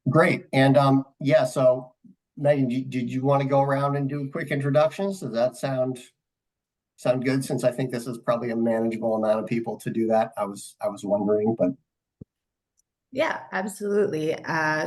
Great. And yeah, so Megan, did you want to go around and do quick introductions? Does that sound good? Since I think this is probably a manageable amount of people to do that. I was wondering, but Yeah, absolutely.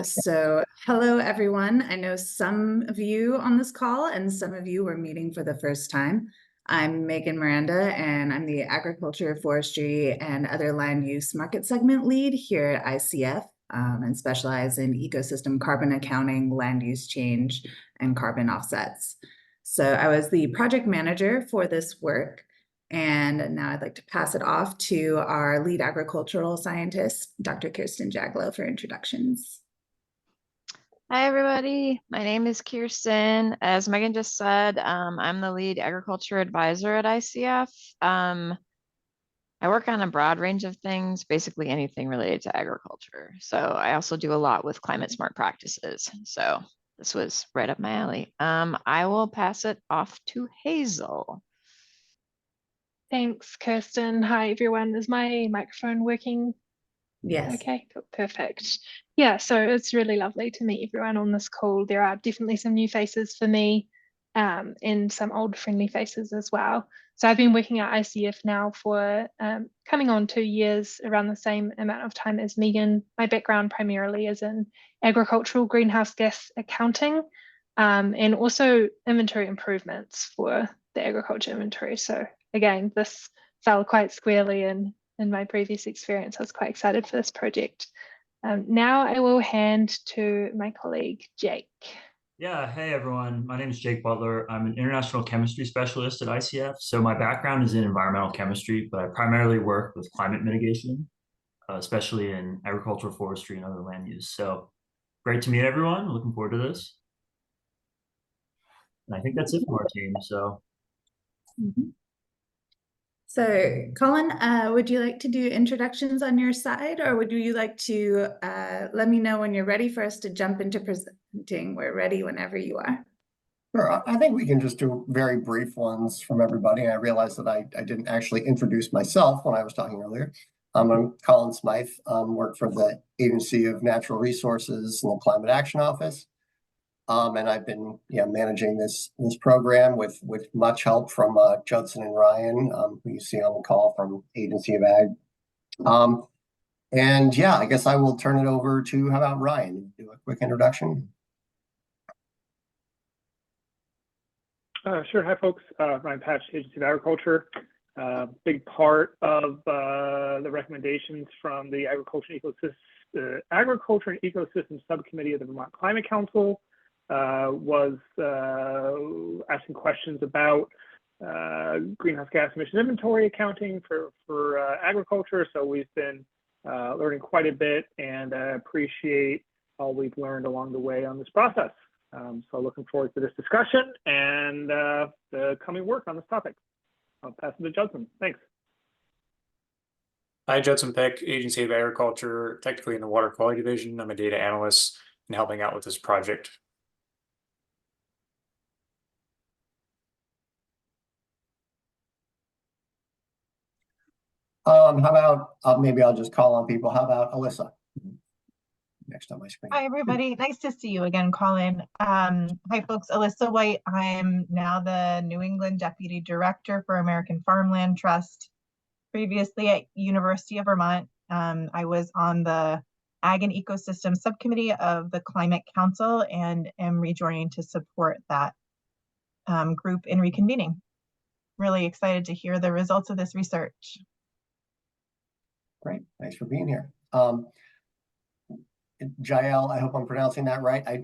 So hello, everyone. I know some of you on this call and some of you were meeting for the first time. I'm Megan Miranda, and I'm the Agriculture, Forestry, and Other Land Use Market Segment Lead here at ICF, and specialize in ecosystem carbon accounting, land use change, and carbon offsets. So I was the project manager for this work. And now I'd like to pass it off to our lead agricultural scientist, Dr. Kirsten Jaglow, for introductions. Hi, everybody. My name is Kirsten. As Megan just said, I'm the lead agriculture advisor at ICF. I work on a broad range of things, basically anything related to agriculture. So I also do a lot with climate smart practices. So this was right up my alley. I will pass it off to Hazel. Thanks, Kirsten. Hi, everyone. Is my microphone working? Yes. Okay, perfect. Yeah, so it's really lovely to meet everyone on this call. There are definitely some new faces for me, and some old friendly faces as well. So I've been working at ICF now for coming on 2 years, around the same amount of time as Megan. My background primarily is in agricultural greenhouse gas accounting, and also inventory improvements for the agriculture inventory. So again, this fell quite squarely in my previous experience. I was quite excited for this project. Now I will hand to my colleague, Jake. Yeah, hey everyone. My name is Jake Butler. I'm an international chemistry specialist at ICF. So my background is in environmental chemistry, but I primarily work with climate mitigation, especially in agricultural, forestry, and other land use. So great to meet everyone. Looking forward to this. And I think that's it from our team. So. So Colin, would you like to do introductions on your side, or would you like to let me know when you're ready for us to jump into presenting? We're ready whenever you are. sure, I think we can just do very brief ones from everybody. I realized that I didn't actually introduce myself when I was talking earlier. I'm Colin Smythe, work for the Agency of Natural Resources and the Climate Action Office. And I've been managing this program with much help from Judson and Ryan, who you see on the call from Agency of Ag. And yeah, I guess I will turn it over to, how about Ryan, do a quick introduction? Sure. Hi, folks. Ryan Patch, Agency of Agriculture. Big part of the recommendations from the Agriculture and Ecosystem Subcommittee of the Vermont Climate Council was asking questions about greenhouse gas emission inventory accounting for agriculture. So we've been learning quite a bit, and appreciate all we've learned along the way on this process. So looking forward to this discussion and the coming work on this topic. I'll pass it to Judson. Thanks. Hi, Judson Peck, Agency of Agriculture, technically in the Water Quality Division. I'm a data analyst and helping out with this project. How about maybe I'll just call on people. How about Alyssa? Next on my screen. Hi, everybody. Nice to see you again, Colin. Hi, folks. Alyssa White. I'm now the New England Deputy Director for American Farmland Trust. Previously at University of Vermont, I was on the Ag and Ecosystem Subcommittee of the Climate Council and am rejoining to support that group in reconvening. Really excited to hear the results of this research. Great. Thanks for being here. Jael, I hope I'm pronouncing that right. I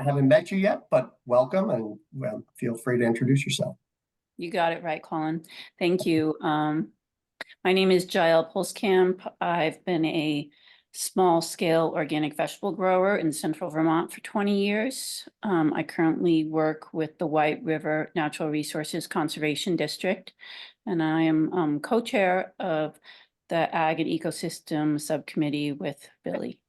haven't met you yet, but welcome, and well, feel free to introduce yourself. You got it right, Colin. Thank you. My name is Jael Pulskamp. I've been a small-scale organic vegetable grower in central Vermont for 20 years. I currently work with the White River Natural Resources Conservation District, and I am co-chair of the Ag and Ecosystem Subcommittee with Billy.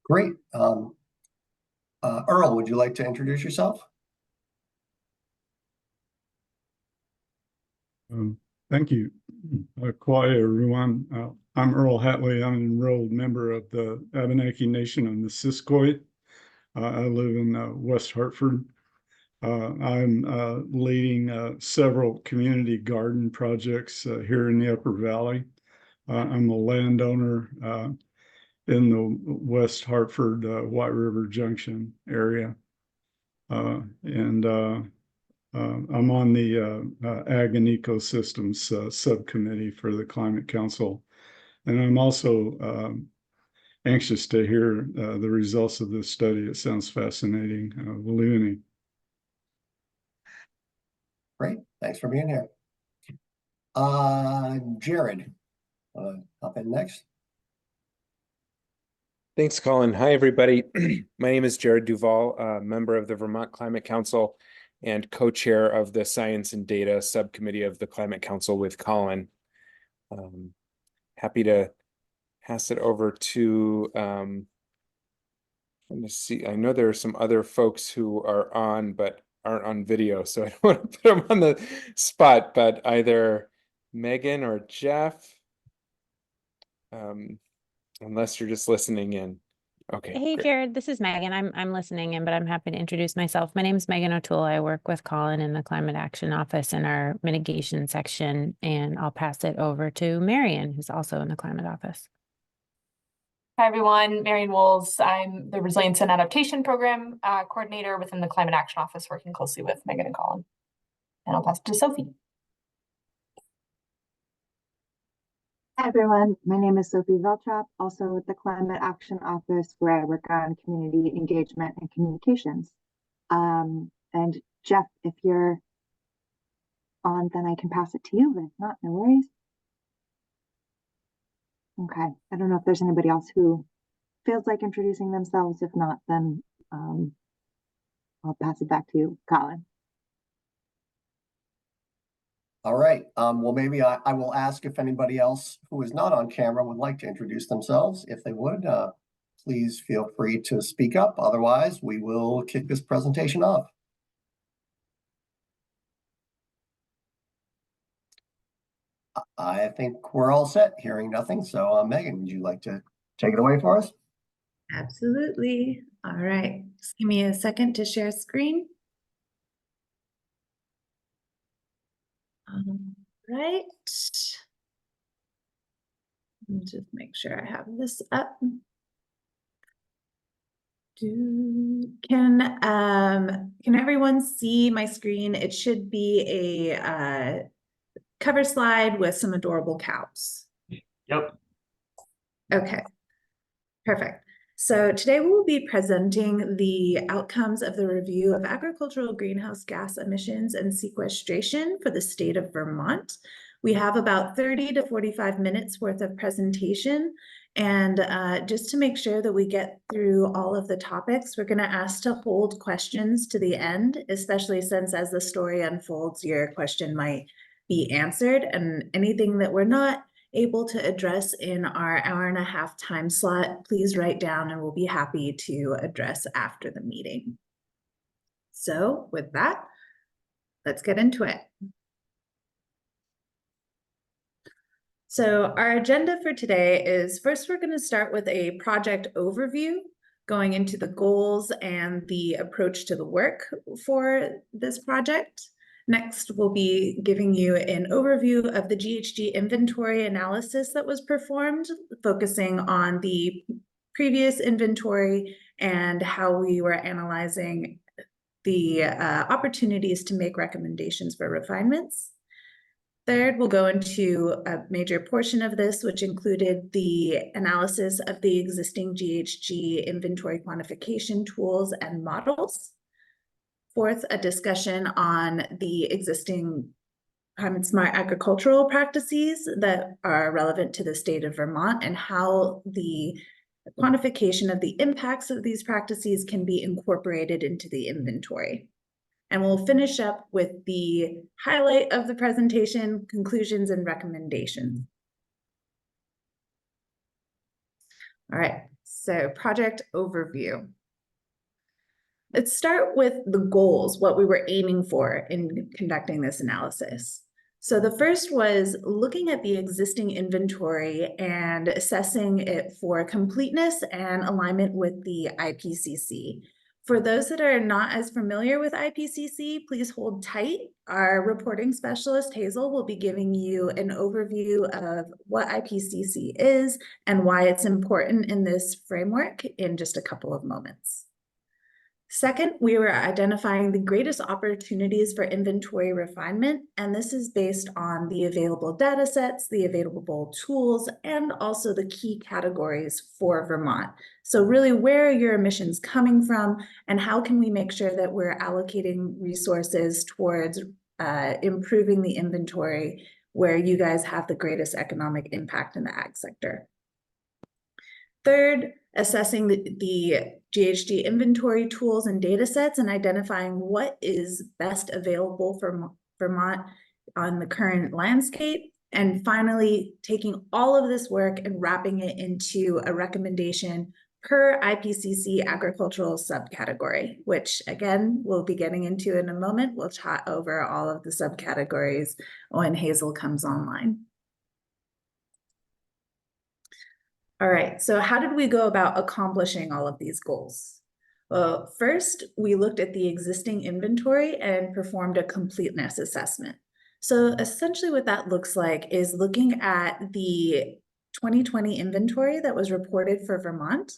Great. Earl, would you like to introduce yourself? Thank you. Quiet, everyone. I'm Earl Hatley. I'm an enrolled member of the Abenaki Nation on the Siskoit. I live in West Hartford. I'm leading several community garden projects here in the Upper Valley. I'm a landowner in the West Hartford, White River Junction area. And I'm on the Ag and Ecosystems Subcommittee for the Climate Council. And I'm also anxious to hear the results of this study. It sounds fascinating. Leonie. Great, thanks for being here. Jared, hop in next. Thanks, Colin. Hi, everybody. My name is Jared Duval, a member of the Vermont Climate Council and co-chair of the Science and Data Subcommittee of the Climate Council with Colin. Happy to pass it over to, let me see, I know there are some other folks who are on, but aren't on video, so I don't want to put them on the spot, but either Megan or Jeff, unless you're just listening in. Okay. Hey, great. Jared, this is Megan. I'm listening in, but I'm happy to introduce myself. My name is Megan O'Toole. I work with Colin in the Climate Action Office in our mitigation section, and I'll pass it over to Marion, who's also in the Climate Office. Hi, everyone. Marion Wolves. I'm the Resilience and Adaptation Program Coordinator within the Climate Action Office, working closely with Megan and Colin. And I'll pass it to Sophie. Hi everyone, my name is Sophie Veltrop, also with the Climate Action Office, where I work on community engagement and communications. And Jeff, if you're on, then I can pass it to you, but if not, no worries. Okay, I don't know if there's anybody else who feels like introducing themselves. If not, then I'll pass it back to you, Colin. All right, well, maybe I will ask if anybody else who is not on camera would like to introduce themselves. If they would, please feel free to speak up. Otherwise, we will kick this presentation off. I think we're all set, hearing nothing. So Megan, would you like to take it away for us? Absolutely. All right, just give me a second to share screen. Right. Just make sure I have this up. Can everyone see my screen? It should be a cover slide with some adorable cows. Yep. Okay, perfect. So today we will be presenting the outcomes of the review of agricultural greenhouse gas emissions and sequestration for the state of Vermont. We have about 30 to 45 minutes worth of presentation. And just to make sure that we get through all of the topics, we're going to ask to hold questions to the end, especially since as the story unfolds, your question might be answered. And anything that we're not able to address in our hour-and-a-half time slot, please write down and we'll be happy to address after the meeting. So with that, let's get into it. So our agenda for today is, first we're going to start with a project overview, going into the goals and the approach to the work for this project. Next, we'll be giving you an overview of the GHG inventory analysis that was performed, focusing on the previous inventory and how we were analyzing the opportunities to make recommendations for refinements. Third, we'll go into a major portion of this, which included the analysis of the existing GHG inventory quantification tools and models. Fourth, a discussion on the existing climate smart agricultural practices that are relevant to the state of Vermont and how the quantification of the impacts of these practices can be incorporated into the inventory. And we'll finish up with the highlight of the presentation, conclusions and recommendations. All right, so project overview. Let's start with the goals, what we were aiming for in conducting this analysis. So the first was looking at the existing inventory and assessing it for completeness and alignment with the IPCC. For those that are not as familiar with IPCC, please hold tight. Our reporting specialist, Hazel, will be giving you an overview of what IPCC is and why it's important in this framework in just a couple of moments. Second, we were identifying the greatest opportunities for inventory refinement, and this is based on the available data sets, the available tools, and also the key categories for Vermont. So really, where are your emissions coming from, and how can we make sure that we're allocating resources towards improving the inventory where you guys have the greatest economic impact in the ag sector? Third, assessing the GHG inventory tools and data sets and identifying what is best available for Vermont on the current landscape. And finally, taking all of this work and wrapping it into a recommendation per IPCC agricultural subcategory, which again, we'll be getting into in a moment. We'll chat over all of the subcategories when Hazel comes online. All right, so how did we go about accomplishing all of these goals? Well, first, we looked at the existing inventory and performed a completeness assessment. So essentially what that looks like is looking at the 2020 inventory that was reported for Vermont,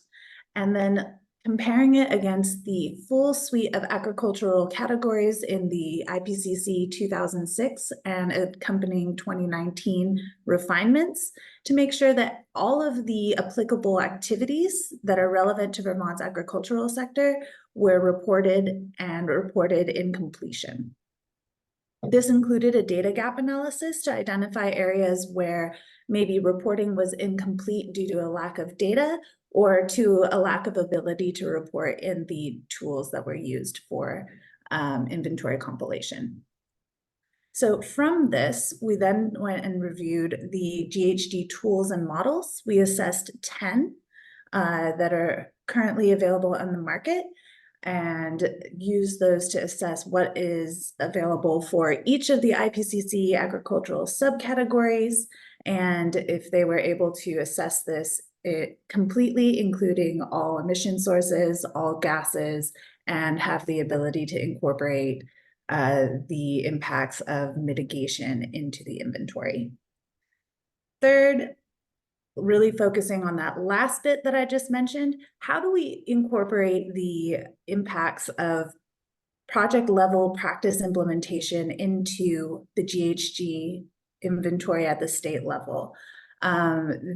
and then comparing it against the full suite of agricultural categories in the IPCC 2006 and accompanying 2019 refinements to make sure that all of the applicable activities that are relevant to Vermont's agricultural sector were reported in completion. This included a data gap analysis to identify areas where maybe reporting was incomplete due to a lack of data or to a lack of ability to report in the tools that were used for inventory compilation. So from this, we then went and reviewed the GHG tools and models. We assessed 10 that are currently available on the market and use those to assess what is available for each of the IPCC agricultural subcategories, and if they were able to assess this completely, including all emission sources, all gases, and have the ability to incorporate the impacts of mitigation into the inventory. Third, really focusing on that last bit that I just mentioned, how do we incorporate the impacts of project level practice implementation into the GHG inventory at the state level?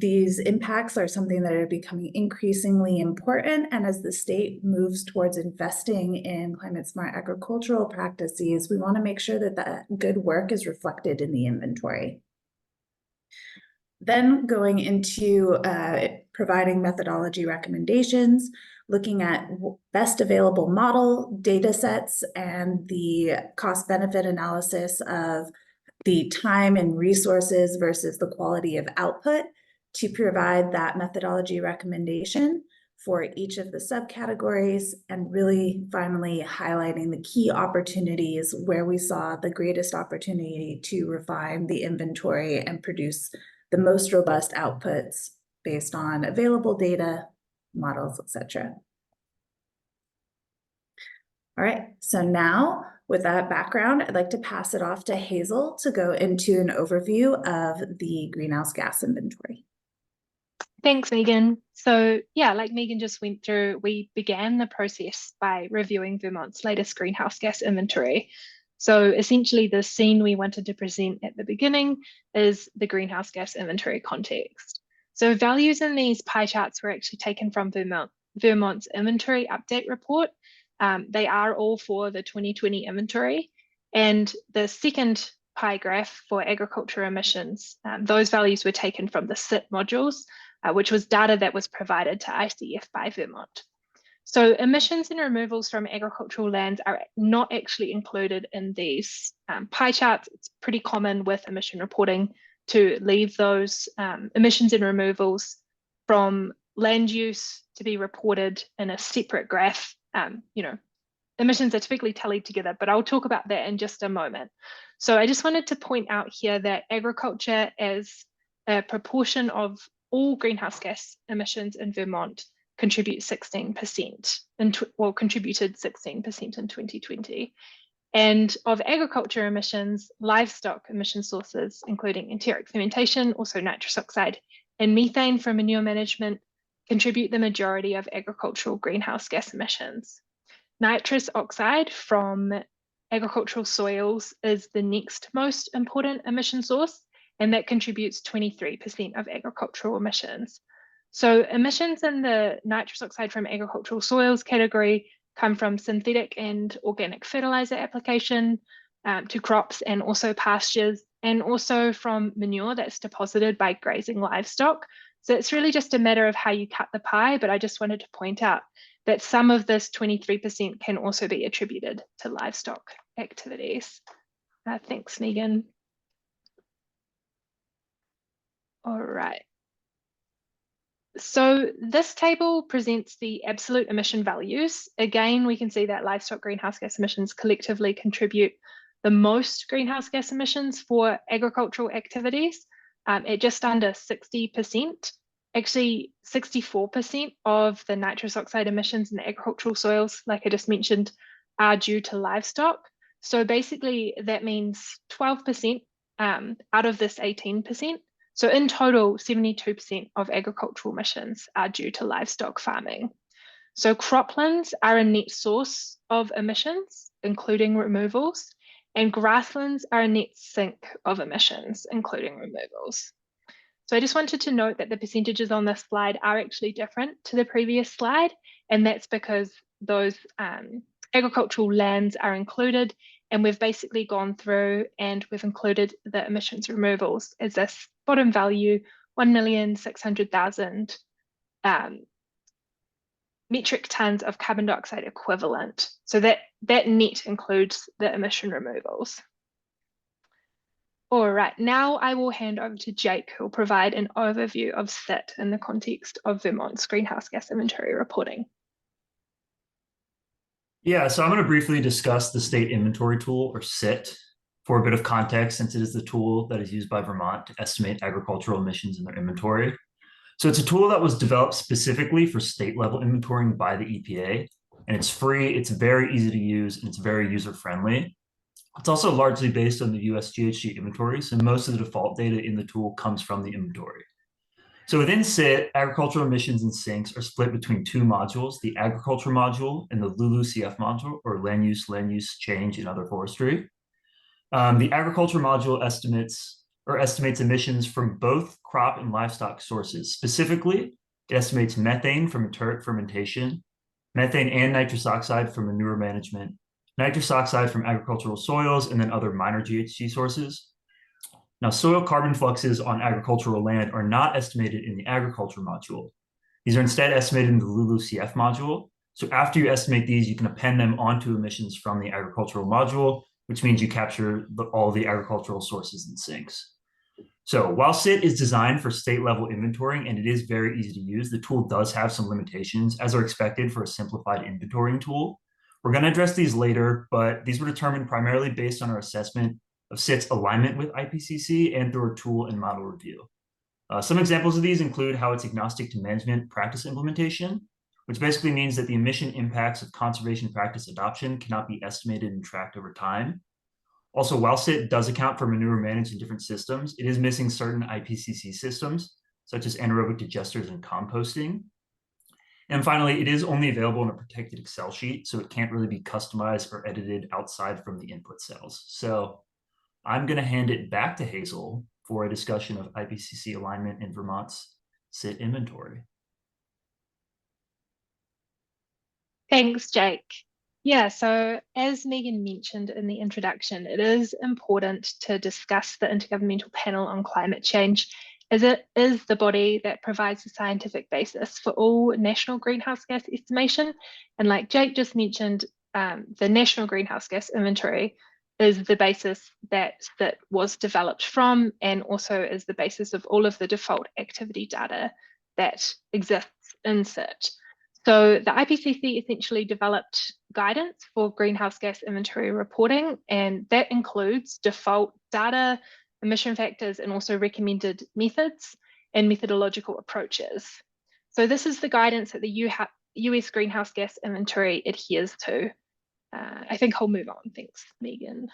These impacts are something that are becoming increasingly important, and as the state moves towards investing in climate smart agricultural practices, we want to make sure that that good work is reflected in the inventory. Then going into providing methodology recommendations, looking at best available model data sets and the cost benefit analysis of the time and resources versus the quality of output to provide that methodology recommendation for each of the subcategories, and really finally highlighting the key opportunities where we saw the greatest opportunity to refine the inventory and produce the most robust outputs based on available data, models, etc. All right, so now with that background, I'd like to pass it off to Hazel to go into an overview of the greenhouse gas inventory. Thanks, Megan. So yeah, like Megan just went through, we began the process by reviewing Vermont's latest greenhouse gas inventory. So essentially the scene we wanted to present at the beginning is the greenhouse gas inventory context. So values in these pie charts were actually taken from Vermont's inventory update report. They are all for the 2020 inventory. And the second pie graph for agriculture emissions, those values were taken from the SIT modules, which was data that was provided to ICF by Vermont. So emissions and removals from agricultural lands are not actually included in these pie charts. It's pretty common with emission reporting to leave those emissions and removals from land use to be reported in a separate graph, emissions are typically tallied together, but I'll talk about that in just a moment. So I just wanted to point out here that agriculture as a proportion of all greenhouse gas emissions in Vermont contributed 16% in 2020. And of agriculture emissions, livestock emission sources, including enteric fermentation, also nitrous oxide, and methane from manure management, contribute the majority of agricultural greenhouse gas emissions. Nitrous oxide from agricultural soils is the next most important emission source, and that contributes 23% of agricultural emissions. So emissions in the nitrous oxide from agricultural soils category come from synthetic and organic fertilizer application to crops and also pastures, and also from manure that's deposited by grazing livestock. So it's really just a matter of how you cut the pie, but I just wanted to point out that some of this 23% can also be attributed to livestock activities. Thanks, Megan. All right. So this table presents the absolute emission values. Again, we can see that livestock greenhouse gas emissions collectively contribute the most greenhouse gas emissions for agricultural activities at just under 60%. Actually, 64% of the nitrous oxide emissions in the agricultural soils, like I just mentioned, are due to livestock. So basically, that means 12% out of this 18%. So in total, 72% of agricultural emissions are due to livestock farming. So croplands are a net source of emissions, including removals, and grasslands are a net sink of emissions, including removals. So I just wanted to note that the percentages on this slide are actually different to the previous slide, and that's because those agricultural lands are included, and we've basically gone through and we've included the emissions removals as this bottom value, 1,600,000 metric tons of carbon dioxide equivalent. So that net includes the emission removals. All right, now I will hand over to Jake, who will provide an overview of SIT in the context of Vermont's greenhouse gas inventory reporting. Yeah, so I'm going to briefly discuss the state inventory tool, or SIT, for a bit of context, since it is the tool that is used by Vermont to estimate agricultural emissions in their inventory. So it's a tool that was developed specifically for state level inventorying by the EPA, and it's free, it's very easy to use, and it's very user friendly. It's also largely based on the US GHG inventory, so most of the default data in the tool comes from the inventory. So within SIT, agricultural emissions and sinks are split between two modules, the agriculture module and the LULUCF module, or land use change in other forestry. The agriculture module estimates emissions from both crop and livestock sources. Specifically, it estimates methane from enteric fermentation, methane and nitrous oxide from manure management, nitrous oxide from agricultural soils, and then other minor GHG sources. Now, soil carbon fluxes on agricultural land are not estimated in the agriculture module. These are instead estimated in the LULUCF module. So after you estimate these, you can append them onto emissions from the agricultural module, which means you capture all the agricultural sources and sinks. So while SIT is designed for state level inventorying and it is very easy to use, the tool does have some limitations, as are expected for a simplified inventorying tool. We're going to address these later, but these were determined primarily based on our assessment of SIT's alignment with IPCC and through our tool and model review. Some examples of these include how it's agnostic to management practice implementation, which basically means that the emission impacts of conservation practice adoption cannot be estimated and tracked over time. Also, while SIT does account for manure managed in different systems, it is missing certain IPCC systems, such as anaerobic digesters and composting. And finally, it is only available in a protected Excel sheet, so it can't really be customized or edited outside from the input cells. So I'm going to hand it back to Hazel for a discussion of IPCC alignment in Vermont's SIT inventory. Thanks, Jake. Yeah, so as Megan mentioned in the introduction, it is important to discuss the Intergovernmental Panel on Climate Change, as it is the body that provides the scientific basis for all national greenhouse gas estimation. And like Jake just mentioned, the National Greenhouse Gas Inventory is the basis that was developed from, and also is the basis of all of the default activity data that exists in SIT. So the IPCC essentially developed guidance for greenhouse gas inventory reporting, and that includes default data, emission factors, and also recommended methods and methodological approaches. So this is the guidance that the US greenhouse gas inventory adheres to. I think I'll move on. Thanks, Megan.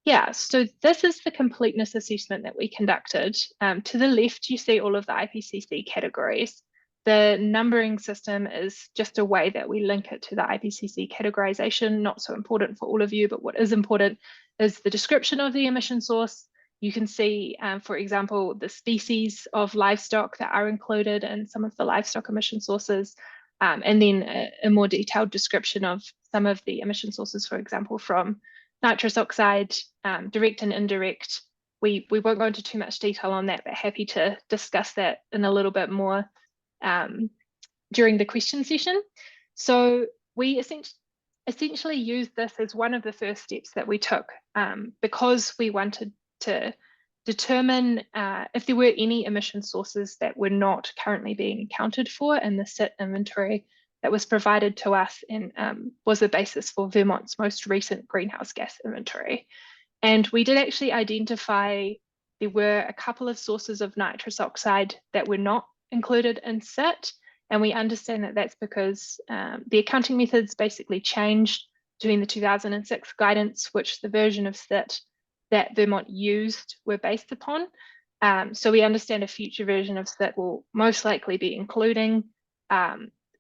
Yeah, so this is the completeness assessment that we conducted. To the left, you see all of the IPCC categories. The numbering system is just a way that we link it to the IPCC categorization, not so important for all of you, but what is important is the description of the emission source. You can see, for example, the species of livestock that are included in some of the livestock emission sources, and then a more detailed description of some of the emission sources, for example, from nitrous oxide, direct and indirect. We won't go into too much detail on that, but happy to discuss that in a little bit more during the question session. So we essentially used this as one of the first steps that we took because we wanted to determine if there were any emission sources that were not currently being accounted for in the SIT inventory that was provided to us and was the basis for Vermont's most recent greenhouse gas inventory. And we did actually identify there were a couple of sources of nitrous oxide that were not included in SIT. And we understand that that's because the accounting methods basically changed between the 2006 guidance, which the version of SIT that Vermont used were based upon. So we understand a future version of SIT will most likely be including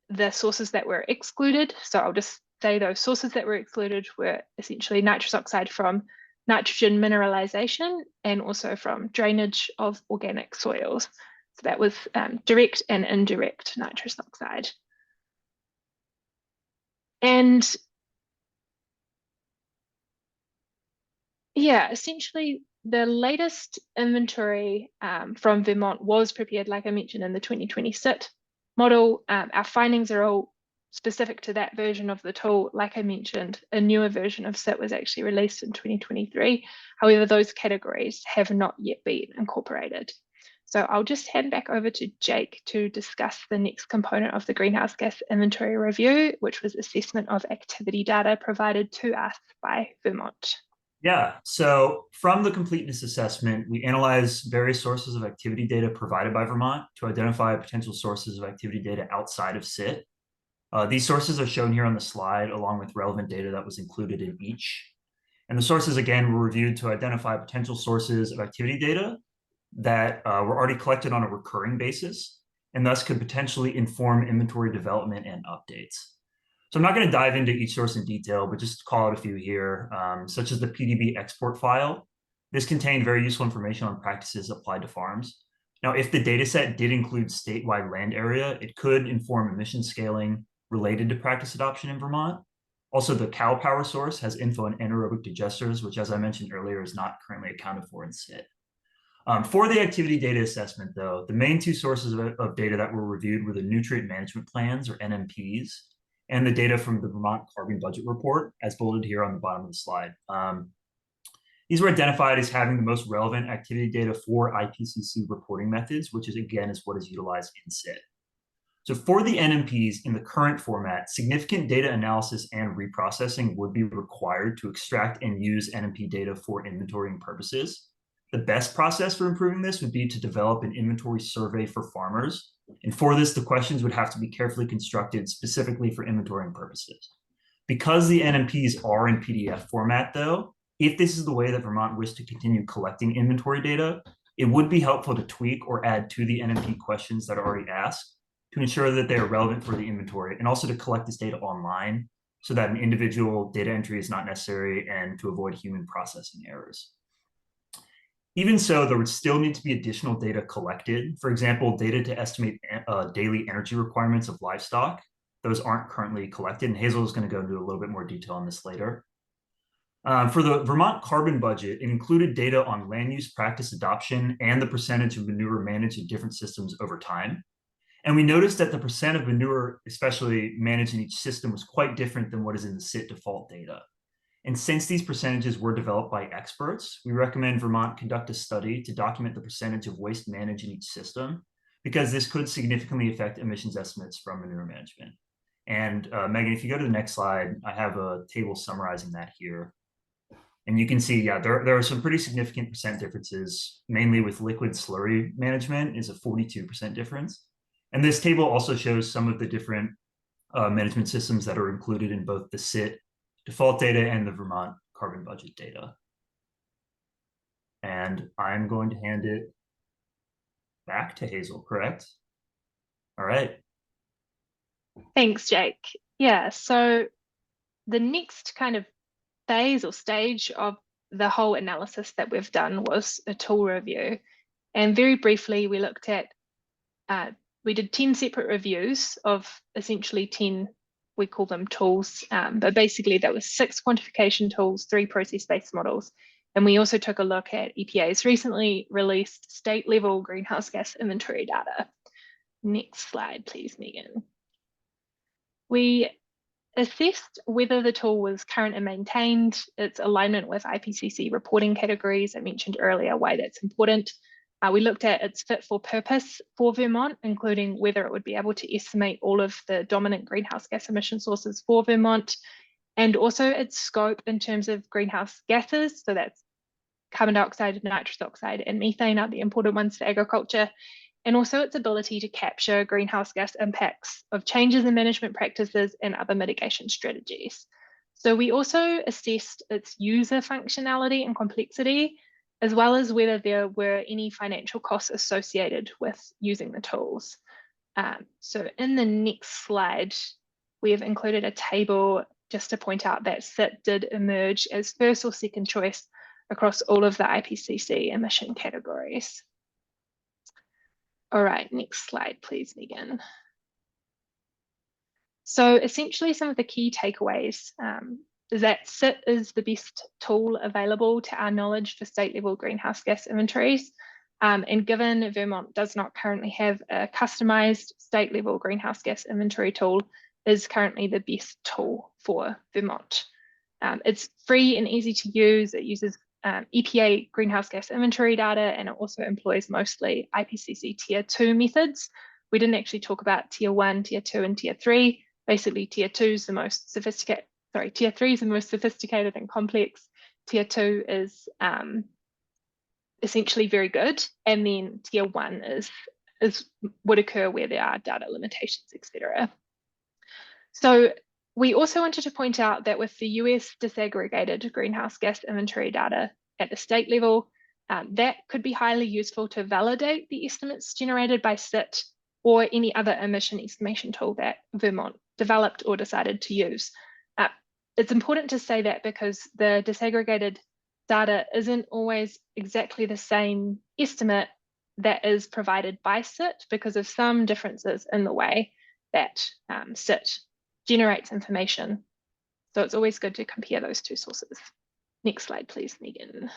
the sources that were excluded. So I'll just say those sources that were excluded were essentially nitrous oxide from nitrogen mineralization and also from drainage of organic soils. So that was direct and indirect nitrous oxide. And yeah, essentially the latest inventory from Vermont was prepared, like I mentioned, in the 2020 SIT model. Our findings are all specific to that version of the tool. Like I mentioned, a newer version of SIT was actually released in 2023. However, those categories have not yet been incorporated. So I'll just hand back over to Jake to discuss the next component of the greenhouse gas inventory review, which was assessment of activity data provided to us by Vermont. Yeah, so from the completeness assessment, we analyze various sources of activity data provided by Vermont to identify potential sources of activity data outside of SIT. These sources are shown here on the slide, along with relevant data that was included in each. And the sources, again, were reviewed to identify potential sources of activity data that were already collected on a recurring basis, and thus could potentially inform inventory development and updates. So I'm not going to dive into each source in detail, but just call out a few here, such as the PDB export file. This contained very useful information on practices applied to farms. Now, if the data set did include statewide land area, it could inform emission scaling related to practice adoption in Vermont. Also, the cow power source has info on anaerobic digesters, which, as I mentioned earlier, is not currently accounted for in SIT. For the activity data assessment, though, the main two sources of data that were reviewed were the nutrient management plans, or NMPs, and the data from the Vermont Carbon Budget Report, as bolded here on the bottom of the slide. These were identified as having the most relevant activity data for IPCC reporting methods, which is, again, is what is utilized in SIT. So for the NMPs in the current format, significant data analysis and reprocessing would be required to extract and use NMP data for inventorying purposes. The best process for improving this would be to develop an inventory survey for farmers. And for this, the questions would have to be carefully constructed specifically for inventorying purposes. Because the NMPs are in PDF format, though, if this is the way that Vermont wished to continue collecting inventory data, it would be helpful to tweak or add to the NMP questions that are already asked to ensure that they are relevant for the inventory, and also to collect this data online so that an individual data entry is not necessary and to avoid human processing errors. Even so, there would still need to be additional data collected. For example, data to estimate daily energy requirements of livestock. Those aren't currently collected, and Hazel is going to go into a little bit more detail on this later. For the Vermont carbon budget, it included data on land use practice adoption and the percentage of manure managed in different systems over time. And we noticed that the percent of manure, especially managed in each system, was quite different than what is in the SIT default data. And since these percentages were developed by experts, we recommend Vermont conduct a study to document the percentage of waste managed in each system, because this could significantly affect emissions estimates from manure management. And Megan, if you go to the next slide, I have a table summarizing that here. And you can see, yeah, there are some pretty significant percent differences, mainly with liquid slurry management is a 42% difference. And this table also shows some of the different management systems that are included in both the SIT default data and the Vermont carbon budget data. And I'm going to hand it back to Hazel, correct? All right. Thanks, Jake. Yeah, so the next kind of phase or stage of the whole analysis that we've done was a tool review. And very briefly, we looked at, we did 10 separate reviews of essentially 10, we call them tools, but basically that was 6 quantification tools, 3 process-based models. And we also took a look at EPA's recently released state level greenhouse gas inventory data. Next slide, please, Megan. We assessed whether the tool was current and maintained, its alignment with IPCC reporting categories. I mentioned earlier why that's important. We looked at its fit for purpose for Vermont, including whether it would be able to estimate all of the dominant greenhouse gas emission sources for Vermont, and also its scope in terms of greenhouse gases. So that's carbon dioxide, nitrous oxide, and methane are the important ones for agriculture, and also its ability to capture greenhouse gas impacts of changes in management practices and other mitigation strategies. So we also assessed its user functionality and complexity, as well as whether there were any financial costs associated with using the tools. So in the next slide, we have included a table just to point out that SIT did emerge as first or second choice across all of the IPCC emission categories. All right, next slide, please, Megan. So essentially some of the key takeaways is that SIT is the best tool available to our knowledge for state level greenhouse gas inventories. And given Vermont does not currently have a customized state level greenhouse gas inventory tool, is currently the best tool for Vermont. It's free and easy to use. It uses EPA greenhouse gas inventory data, and it also employs mostly IPCC tier 2 methods. We didn't actually talk about tier 1, tier 2, and tier 3. Basically, tier 2 is the most sophisticated, tier 3 is the most sophisticated and complex. Tier 2 is essentially very good, and then tier 1 would occur where there are data limitations, etc. So we also wanted to point out that with the US disaggregated greenhouse gas inventory data at the state level, that could be highly useful to validate the estimates generated by SIT or any other emission estimation tool that Vermont developed or decided to use. It's important to say that because the disaggregated data isn't always exactly the same estimate that is provided by SIT because of some differences in the way that SIT generates information. So it's always good to compare those two sources. Next slide, please, Megan.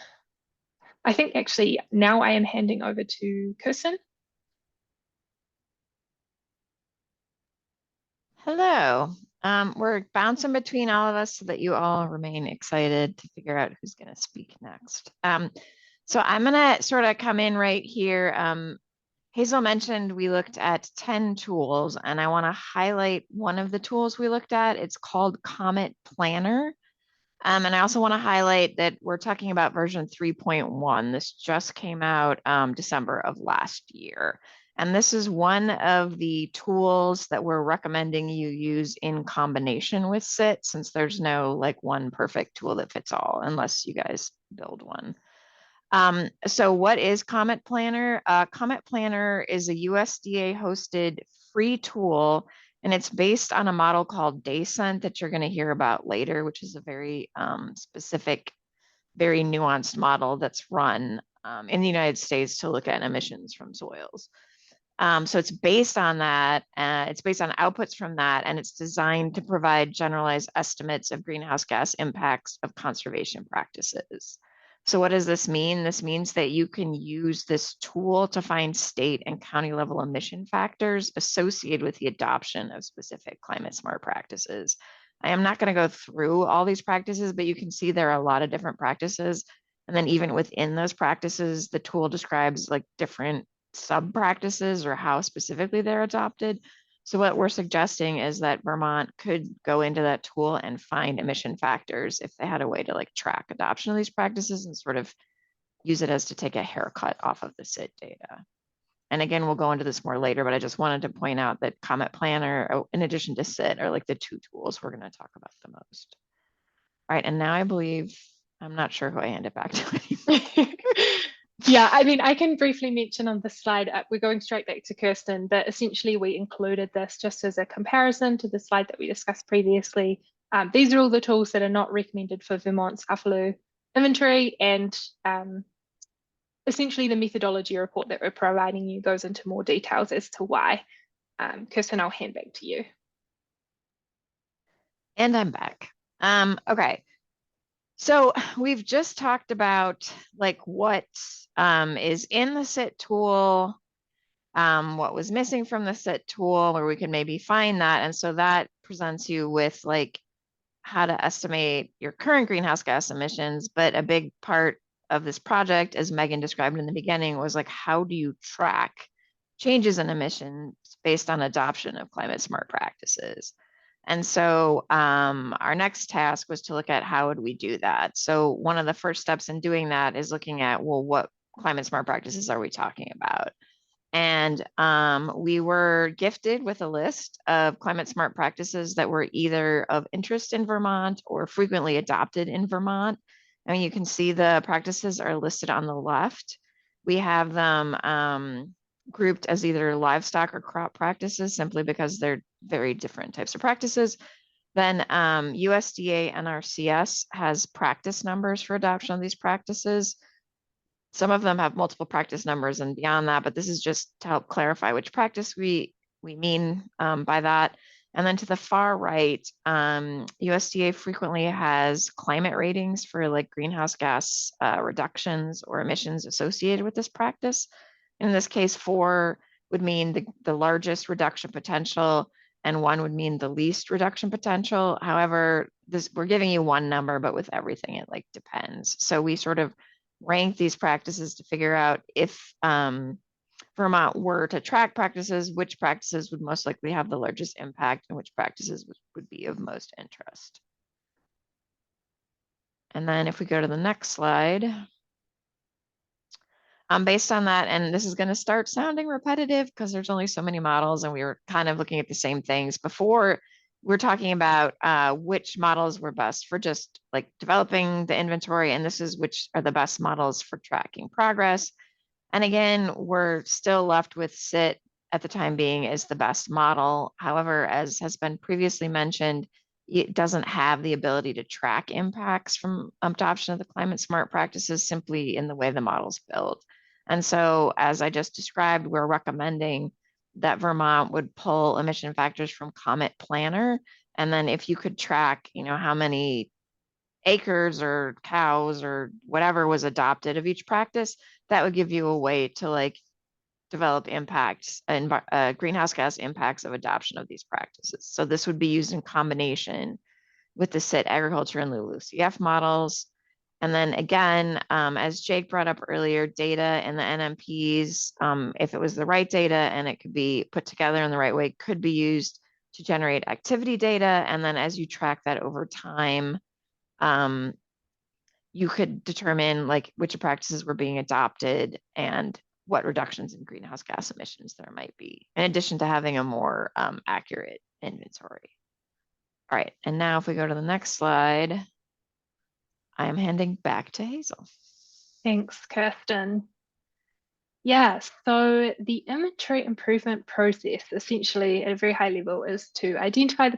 I think actually now I am handing over to Kirsten. Hello. We're bouncing between all of us so that you all remain excited to figure out who's going to speak next. So I'm going to sort of come in right here. Hazel mentioned we looked at 10 tools, and I want to highlight one of the tools we looked at. It's called Comet Planner. And I also want to highlight that we're talking about version 3.1. This just came out December of last year. And this is one of the tools that we're recommending you use in combination with SIT, since there's no like one perfect tool that fits all, unless you guys build one. So what is Comet Planner? Comet Planner is a USDA hosted free tool, and it's based on a model called DayCent that you're going to hear about later, which is a very specific, very nuanced model that's run in the United States to look at emissions from soils. So it's based on that, it's based on outputs from that, and it's designed to provide generalized estimates of greenhouse gas impacts of conservation practices. So what does this mean? This means that you can use this tool to find state and county level emission factors associated with the adoption of specific climate smart practices. I am not going to go through all these practices, but you can see there are a lot of different practices. And then even within those practices, the tool describes like different sub practices or how specifically they're adopted. So what we're suggesting is that Vermont could go into that tool and find emission factors if they had a way to like track adoption of these practices and sort of use it as to take a haircut off of the SIT data. And again, we'll go into this more later, but I just wanted to point out that Comet Planner, in addition to SIT, are like the two tools we're going to talk about the most. All right, and now I believe, I'm not sure who I hand it back to anymore. Yeah, I mean, I can briefly mention on this slide, we're going straight back to Kirsten, but essentially we included this just as a comparison to the slide that we discussed previously. These are all the tools that are not recommended for Vermont's Scaffoloo inventory, and essentially the methodology report that we're providing you goes into more details as to why. Kirsten, I'll hand back to you. And I'm back. Okay. So we've just talked about like what is in the SIT tool, what was missing from the SIT tool, where we could maybe find that. And so that presents you with like how to estimate your current greenhouse gas emissions. But a big part of this project, as Megan described in the beginning, was like, how do you track changes in emissions based on adoption of climate smart practices? And so our next task was to look at how would we do that. So one of the first steps in doing that is looking at, well, what climate smart practices are we talking about? And we were gifted with a list of climate smart practices that were either of interest in Vermont or frequently adopted in Vermont. I mean, you can see the practices are listed on the left. We have them grouped as either livestock or crop practices simply because they're very different types of practices. Then USDA NRCS has practice numbers for adoption of these practices. Some of them have multiple practice numbers and beyond that, but this is just to help clarify which practice we mean by that. And then to the far right, USDA frequently has climate ratings for like greenhouse gas reductions or emissions associated with this practice. In this case, 4 would mean the largest reduction potential, and 1 would mean the least reduction potential. However, we're giving you one number, but with everything, it like depends. So we sort of rank these practices to figure out if Vermont were to track practices, which practices would most likely have the largest impact and which practices would be of most interest. And then if we go to the next slide, based on that, and this is going to start sounding repetitive because there's only so many models and we were kind of looking at the same things before. We're talking about which models were best for just like developing the inventory, and this is which are the best models for tracking progress. And again, we're still left with SIT at the time being is the best model. However, as has been previously mentioned, it doesn't have the ability to track impacts from adoption of the climate smart practices simply in the way the model's built. And so, as I just described, we're recommending that Vermont would pull emission factors from Comet Planner. And then if you could track, you know, how many acres or cows or whatever was adopted of each practice, that would give you a way to like develop impacts and greenhouse gas impacts of adoption of these practices. So this would be used in combination with the SIT agriculture and LULUCF models. And then again, as Jake brought up earlier, data and the NMPs, if it was the right data and it could be put together in the right way, could be used to generate activity data. And then as you track that over time, you could determine like which practices were being adopted and what reductions in greenhouse gas emissions there might be, in addition to having a more accurate inventory. All right, and now if we go to the next slide, I am handing back to Hazel. Thanks, Kirsten. Yeah, so the inventory improvement process, essentially at a very high level, is to identify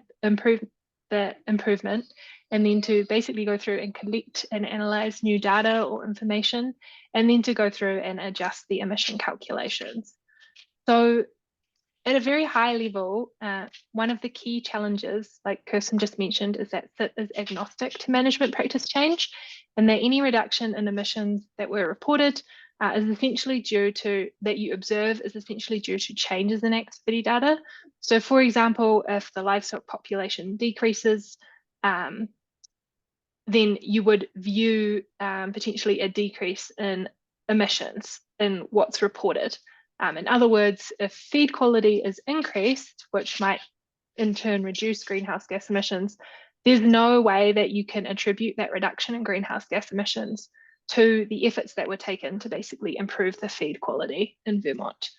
the improvement, and then to basically go through and collect and analyze new data or information, and then to go through and adjust the emission calculations. So at a very high level, one of the key challenges, like Kirsten just mentioned, is that SIT is agnostic to management practice change, and that any reduction in emissions that were reported is essentially due to, that you observe is essentially due to changes in activity data. So for example, if the livestock population decreases, then you would view potentially a decrease in emissions in what's reported. In other words, if feed quality is increased, which might in turn reduce greenhouse gas emissions, there's no way that you can attribute that reduction in greenhouse gas emissions to the efforts that were taken to basically improve the feed quality in Vermont.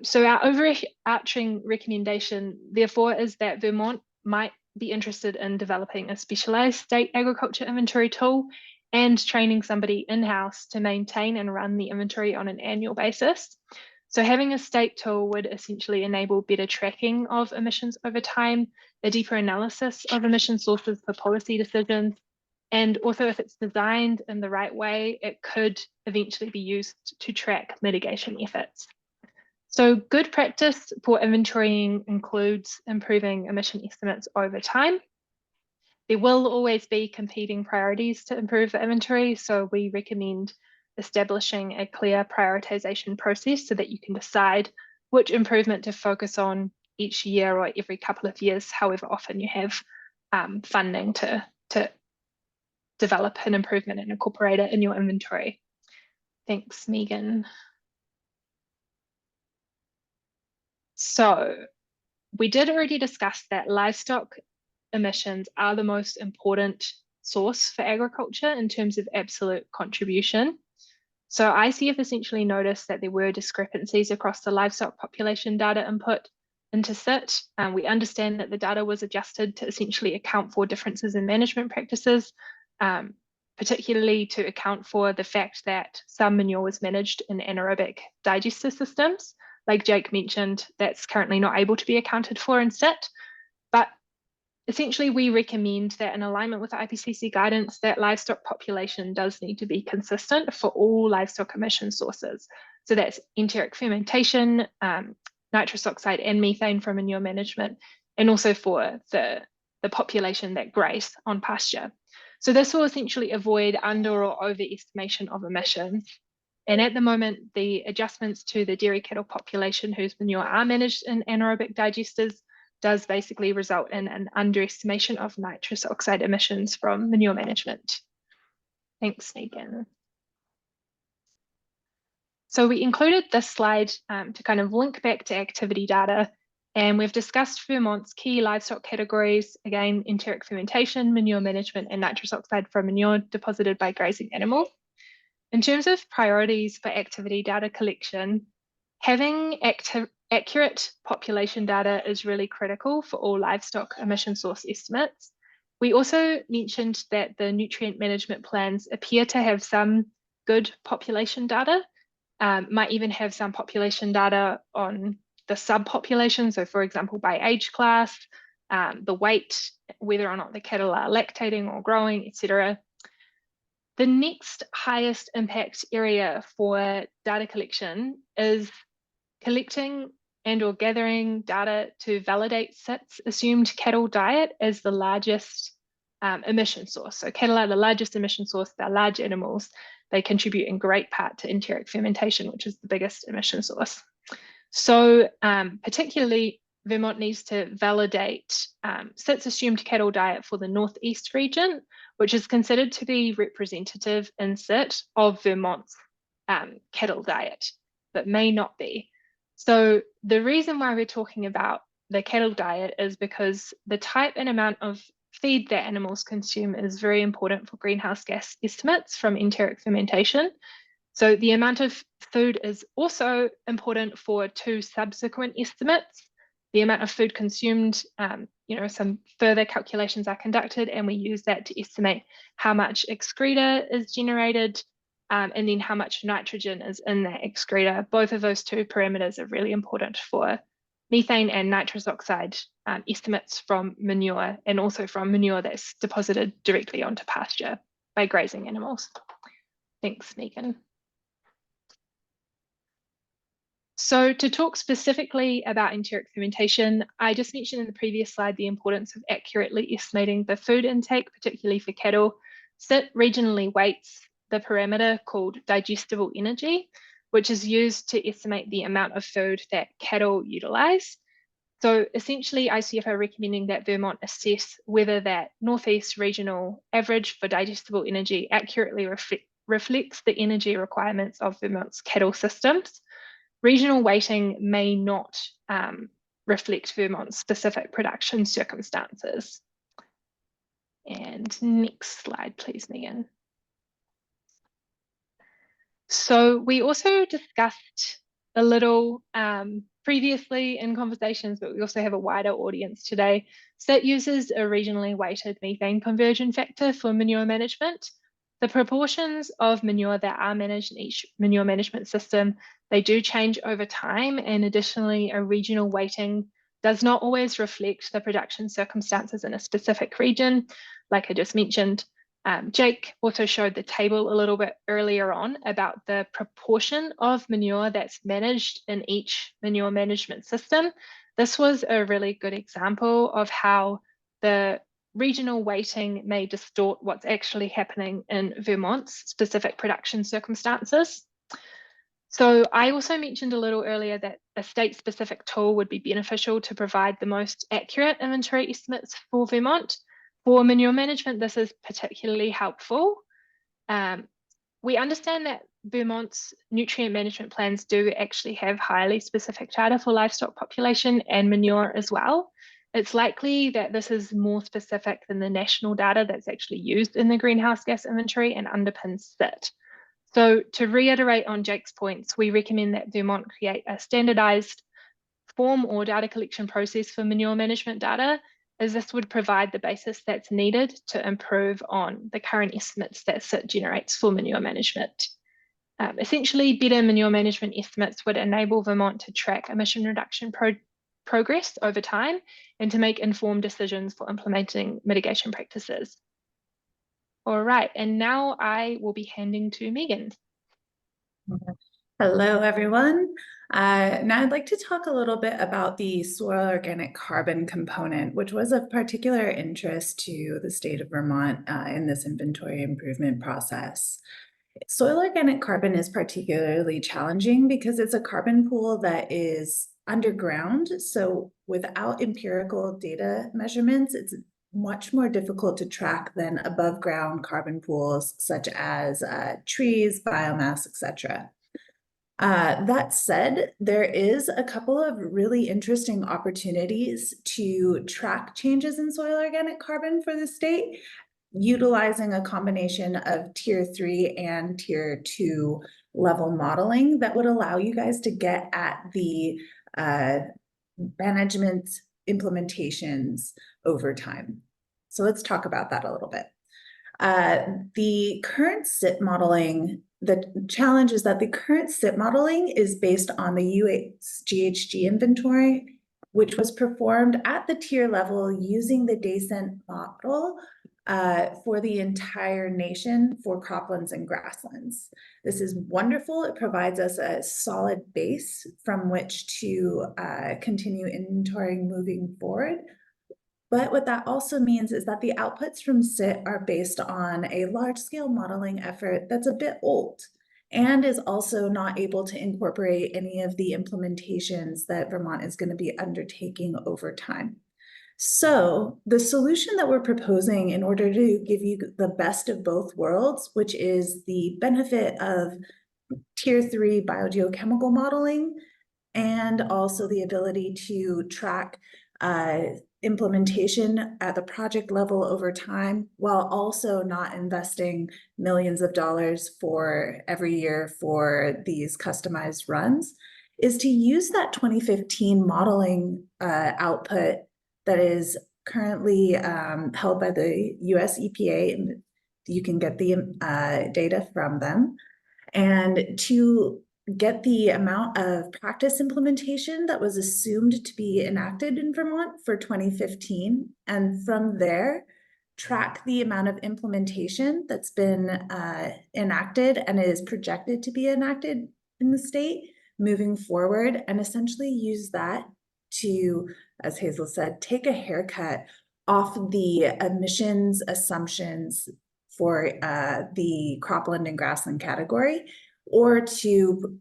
So our overarching recommendation, therefore, is that Vermont might be interested in developing a specialized state agriculture inventory tool and training somebody in-house to maintain and run the inventory on an annual basis. So having a state tool would essentially enable better tracking of emissions over time, a deeper analysis of emission sources for policy decisions, and also if it's designed in the right way, it could eventually be used to track mitigation efforts. So good practice for inventorying includes improving emission estimates over time. There will always be competing priorities to improve the inventory, so we recommend establishing a clear prioritization process so that you can decide which improvement to focus on each year or every couple of years, however often you have funding to develop an improvement and incorporate it in your inventory. Thanks, Megan. So we did already discuss that livestock emissions are the most important source for agriculture in terms of absolute contribution. So ICF essentially noticed that there were discrepancies across the livestock population data input into SIT. We understand that the data was adjusted to essentially account for differences in management practices, particularly to account for the fact that some manure was managed in anaerobic digester systems. Like Jake mentioned, that's currently not able to be accounted for in SIT. But essentially, we recommend that in alignment with the IPCC guidance, that livestock population does need to be consistent for all livestock emission sources. So that's enteric fermentation, nitrous oxide and methane from manure management, and also for the population that graze on pasture. So this will essentially avoid under or overestimation of emissions. And at the moment, the adjustments to the dairy cattle population whose manure are managed in anaerobic digesters does basically result in an underestimation of nitrous oxide emissions from manure management. Thanks, Megan. So we included this slide to kind of link back to activity data, and we've discussed Vermont's key livestock categories, again, enteric fermentation, manure management, and nitrous oxide from manure deposited by grazing animals. In terms of priorities for activity data collection, having accurate population data is really critical for all livestock emission source estimates. We also mentioned that the nutrient management plans appear to have some good population data, might even have some population data on the subpopulation. So for example, by age class, the weight, whether or not the cattle are lactating or growing, etc. The next highest impact area for data collection is collecting and or gathering data to validate SIT's assumed cattle diet as the largest emission source. So cattle are the largest emission source, they're large animals. They contribute in great part to enteric fermentation, which is the biggest emission source. So particularly Vermont needs to validate SIT's assumed cattle diet for the Northeast region, which is considered to be representative in SIT of Vermont's cattle diet, but may not be. So the reason why we're talking about the cattle diet is because the type and amount of feed that animals consume is very important for greenhouse gas estimates from enteric fermentation. So the amount of food is also important for two subsequent estimates. The amount of food consumed, some further calculations are conducted, and we use that to estimate how much excreta is generated, and then how much nitrogen is in that excreta. Both of those two parameters are really important for methane and nitrous oxide estimates from manure, and also from manure that's deposited directly onto pasture by grazing animals. Thanks, Megan. So to talk specifically about enteric fermentation, I just mentioned in the previous slide the importance of accurately estimating the food intake, particularly for cattle. SIT regionally weights the parameter called digestible energy, which is used to estimate the amount of food that cattle utilize. So essentially, ICF are recommending that Vermont assess whether that Northeast regional average for digestible energy accurately reflects the energy requirements of Vermont's cattle systems. Regional weighting may not reflect Vermont's specific production circumstances. And next slide, please, Megan. So we also discussed a little previously in conversations, but we also have a wider audience today. SIT uses a regionally weighted methane conversion factor for manure management. The proportions of manure that are managed in each manure management system, they do change over time, and additionally, a regional weighting does not always reflect the production circumstances in a specific region, like I just mentioned. Jake also showed the table a little bit earlier on about the proportion of manure that's managed in each manure management system. This was a really good example of how the regional weighting may distort what's actually happening in Vermont's specific production circumstances. So I also mentioned a little earlier that a state-specific tool would be beneficial to provide the most accurate inventory estimates for Vermont. For manure management, this is particularly helpful. We understand that Vermont's nutrient management plans do actually have highly specific data for livestock population and manure as well. It's likely that this is more specific than the national data that's actually used in the greenhouse gas inventory and underpins SIT. So to reiterate on Jake's points, we recommend that Vermont create a standardized form or data collection process for manure management data, as this would provide the basis that's needed to improve on the current estimates that SIT generates for manure management. Essentially, better manure management estimates would enable Vermont to track emission reduction progress over time and to make informed decisions for implementing mitigation practices. All right, and now I will be handing to Megan. Hello, everyone. Now I'd like to talk a little bit about the soil organic carbon component, which was of particular interest to the state of Vermont in this inventory improvement process. Soil organic carbon is particularly challenging because it's a carbon pool that is underground. So without empirical data measurements, it's much more difficult to track than above ground carbon pools such as trees, biomass, etc. That said, there is a couple of really interesting opportunities to track changes in soil organic carbon for the state, utilizing a combination of tier 3 and tier 2 level modeling that would allow you guys to get at the management implementations over time. So let's talk about that a little bit. The current SIT modeling, the challenge is that the current SIT modeling is based on the USGHG inventory, which was performed at the tier level using the DACENT model for the entire nation for croplands and grasslands. This is wonderful. It provides us a solid base from which to continue inventorying moving forward. But what that also means is that the outputs from SIT are based on a large-scale modeling effort that's a bit old and is also not able to incorporate any of the implementations that Vermont is going to be undertaking over time. So the solution that we're proposing in order to give you the best of both worlds, which is the benefit of tier 3 biogeochemical modeling and also the ability to track implementation at the project level over time, while also not investing millions of dollars for every year for these customized runs, is to use that 2015 modeling output that is currently held by the US EPA, and you can get the data from them, and to get the amount of practice implementation that was assumed to be enacted in Vermont for 2015. And from there, track the amount of implementation that's been enacted and is projected to be enacted in the state moving forward, and essentially use that to, as Hazel said, take a haircut off the emissions assumptions for the cropland and grassland category, or to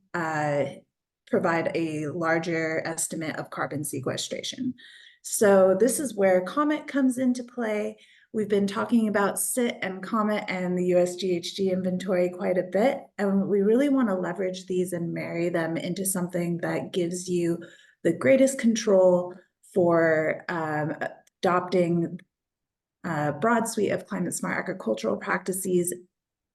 provide a larger estimate of carbon sequestration. So this is where COMET comes into play. We've been talking about SIT and COMET and the USGHG inventory quite a bit, and we really want to leverage these and marry them into something that gives you the greatest control for adopting a broad suite of climate smart agricultural practices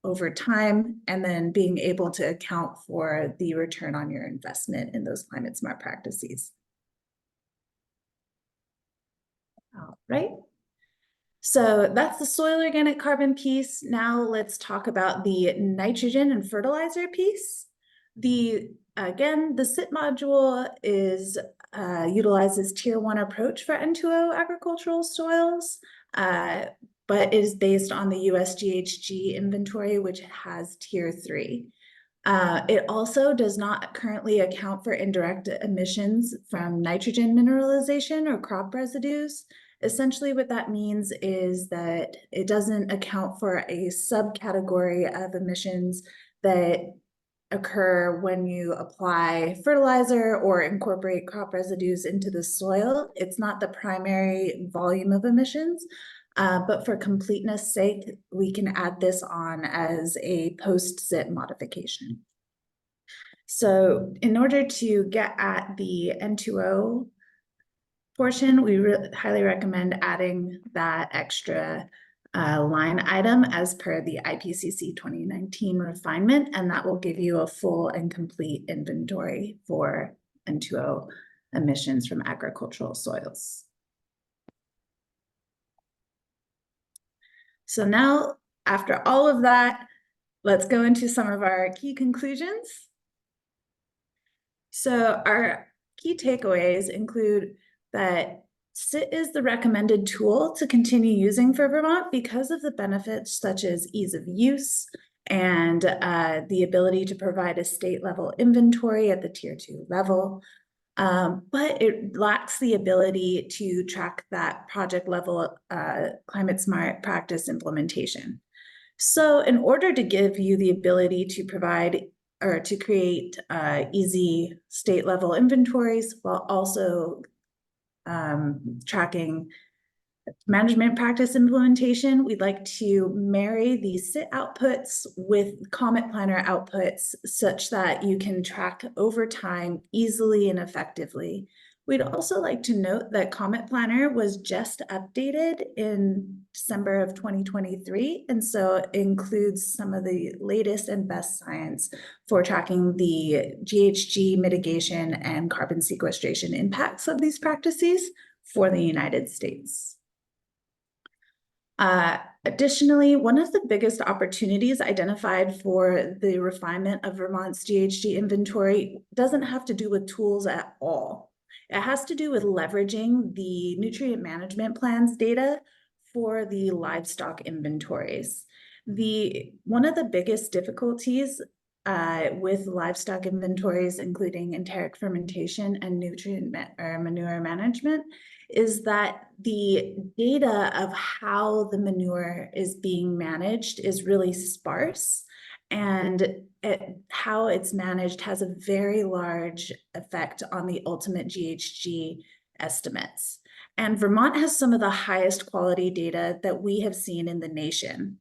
over time, and then being able to account for the return on your investment in those climate smart practices. All right. So that's the soil organic carbon piece. Now let's talk about the nitrogen and fertilizer piece. Again, the SIT module utilizes tier 1 approach for N2O agricultural soils, but is based on the USGHG inventory, which has tier 3. It also does not currently account for indirect emissions from nitrogen mineralization or crop residues. Essentially, what that means is that it doesn't account for a subcategory of emissions that occur when you apply fertilizer or incorporate crop residues into the soil. It's not the primary volume of emissions, but for completeness sake, we can add this on as a post-SIT modification. So in order to get at the N2O portion, we highly recommend adding that extra line item as per the IPCC 2019 refinement, and that will give you a full and complete inventory for N2O emissions from agricultural soils. So now, after all of that, let's go into some of our key conclusions. So our key takeaways include that SIT is the recommended tool to continue using for Vermont because of the benefits such as ease of use and the ability to provide a state level inventory at the tier 2 level. But it lacks the ability to track that project level climate smart practice implementation. So in order to give you the ability to provide or to create easy state level inventories while also tracking management practice implementation, we'd like to marry the SIT outputs with COMET planner outputs such that you can track over time easily and effectively. We'd also like to note that COMET planner was just updated in December of 2023, and so it includes some of the latest and best science for tracking the GHG mitigation and carbon sequestration impacts of these practices for the United States. Additionally, one of the biggest opportunities identified for the refinement of Vermont's GHG inventory doesn't have to do with tools at all. It has to do with leveraging the nutrient management plans data for the livestock inventories. One of the biggest difficulties with livestock inventories, including enteric fermentation and nutrient or manure management, is that the data of how the manure is being managed is really sparse, and how it's managed has a very large effect on the ultimate GHG estimates. And Vermont has some of the highest quality data that we have seen in the nation,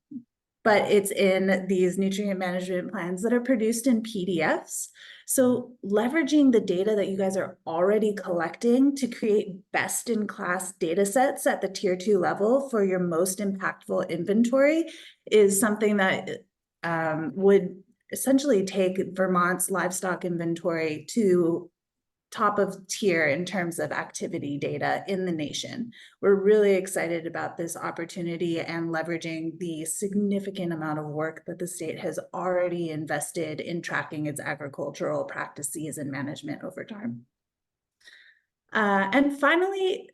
but it's in these nutrient management plans that are produced in PDFs. So leveraging the data that you guys are already collecting to create best-in-class data sets at the tier 2 level for your most impactful inventory is something that would essentially take Vermont's livestock inventory to top of tier in terms of activity data in the nation. We're really excited about this opportunity and leveraging the significant amount of work that the state has already invested in tracking its agricultural practices and management over time. And finally,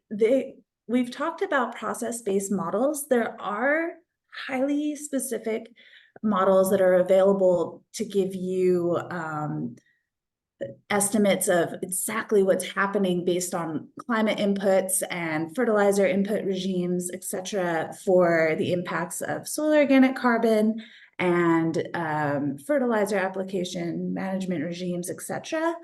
we've talked about process-based models. There are highly specific models that are available to give you estimates of exactly what's happening based on climate inputs and fertilizer input regimes, et cetera, for the impacts of soil organic carbon and fertilizer application management regimes, et cetera.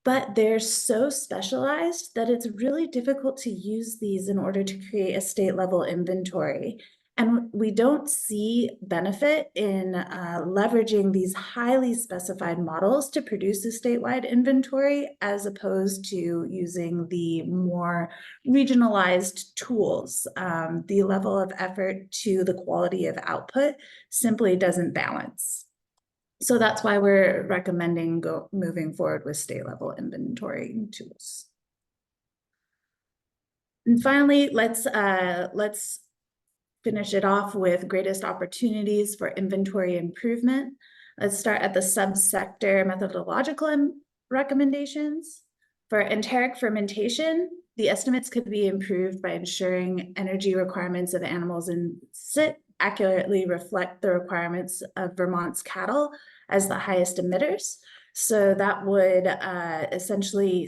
but they're so specialized that it's really difficult to use these in order to create a state level inventory. And we don't see benefit in leveraging these highly specified models to produce a statewide inventory, as opposed to using the more regionalized tools. The level of effort to the quality of output simply doesn't balance. So that's why we're recommending moving forward with state level inventory tools. And finally, let's finish it off with greatest opportunities for inventory improvement. Let's start at the subsector methodological recommendations. For enteric fermentation, the estimates could be improved by ensuring energy requirements of animals in sit accurately reflect the requirements of Vermont's cattle as the highest emitters. So that would essentially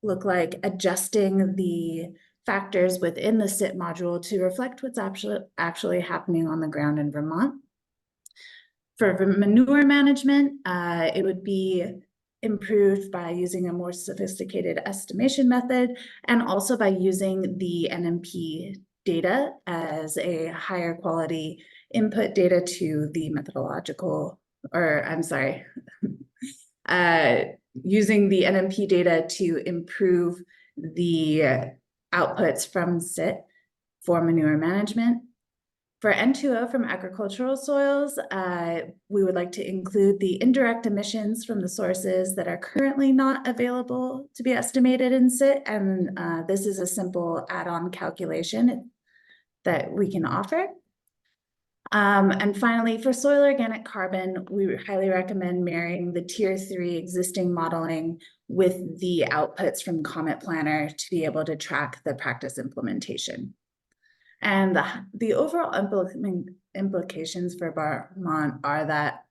look like adjusting the factors within the SIT module to reflect what's actually happening on the ground in Vermont. For manure management, it would be improved by using a more sophisticated estimation method, and also by using the NMP data as a higher quality input data to the methodological, or I'm sorry, using the NMP data to improve the outputs from SIT for manure management. For N2O from agricultural soils, we would like to include the indirect emissions from the sources that are currently not available to be estimated in SIT, and this is a simple add-on calculation that we can offer. And finally, for soil organic carbon, we highly recommend marrying the Tier 3 existing modeling with the outputs from Comet Planner to be able to track the practice implementation. And the overall implications for Vermont are that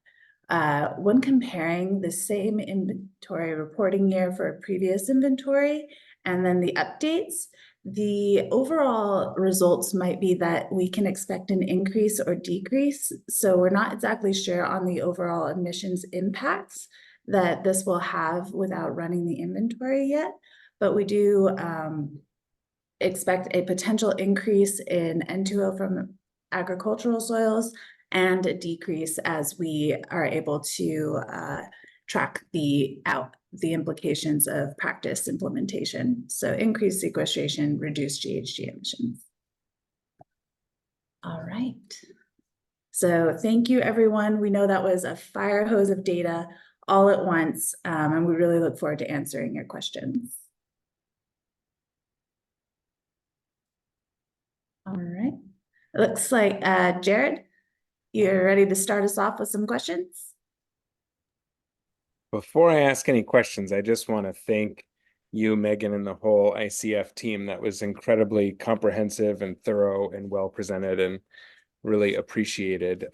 when comparing the same inventory reporting year for a previous inventory and then the updates, the overall results might be that we can expect an increase or decrease. So we're not exactly sure on the overall emissions impacts that this will have without running the inventory yet, but we do expect a potential increase in N2O from agricultural soils and a decrease as we are able to track the implications of practice implementation. So increased sequestration, reduced GHG emissions. All right. So thank you, everyone. We know that was a fire hose of data all at once, and we really look forward to answering your questions. All right. It looks like Jared, you're ready to start us off with some questions? Before I ask any questions, I just want to thank you, Megan, and the whole ICF team. That was incredibly comprehensive and thorough and well presented, and really appreciated.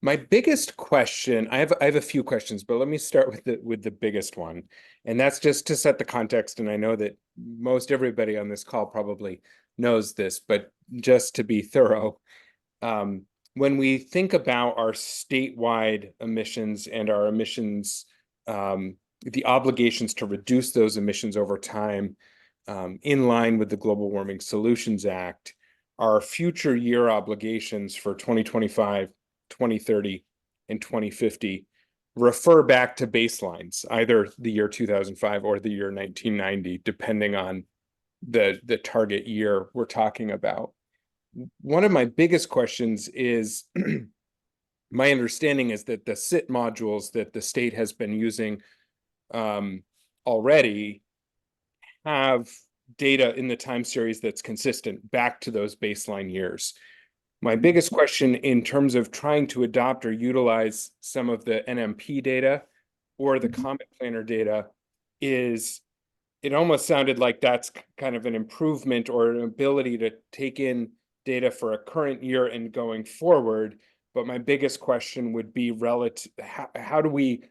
My biggest question, I have a few questions, but let me start with the biggest one. And that's just to set the context. And I know that most everybody on this call probably knows this, but just to be thorough, when we think about our statewide emissions and our emissions, the obligations to reduce those emissions over time, in line with the Global Warming Solutions Act, our future year obligations for 2025, 2030, and 2050 refer back to baselines, either the year 2005 or the year 1990, depending on the target year we're talking about. One of my biggest questions is, my understanding is that the SIT modules that the state has been using already have data in the time series that's consistent back to those baseline years. My biggest question in terms of trying to adopt or utilize some of the NMP data or the Comet Planner data is, it almost sounded like that's kind of an improvement or an ability to take in data for a current year and going forward. But my biggest question would be relative, how do we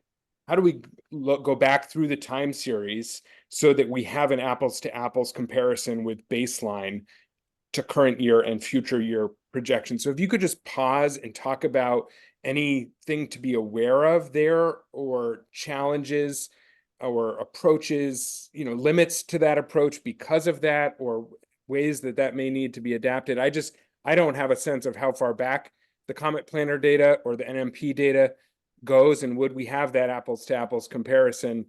go back through the time series so that we have an apples to apples comparison with baseline to current year and future year projections? So if you could just pause and talk about anything to be aware of there, or challenges approaches, limits to that approach because of that, or ways that that may need to be adapted? I don't have a sense of how far back the Comet Planner data or the NMP data goes, and would we have that apples to apples comparison,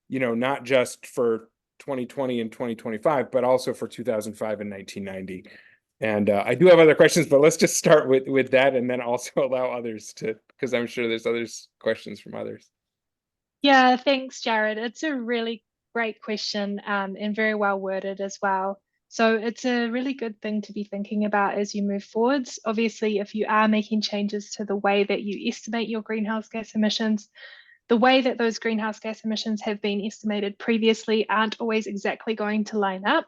not just for 2020 and 2025, but also for 2005 and 1990. And I do have other questions, but let's just start with that, and then also allow others to, because I'm sure there's questions from others. Yeah, thanks, Jared. It's a really great question, and very well worded as well. So it's a really good thing to be thinking about as you move forwards. Obviously, if you are making changes to the way that you estimate your greenhouse gas emissions, the way that those greenhouse gas emissions have been estimated previously aren't always exactly going to line up.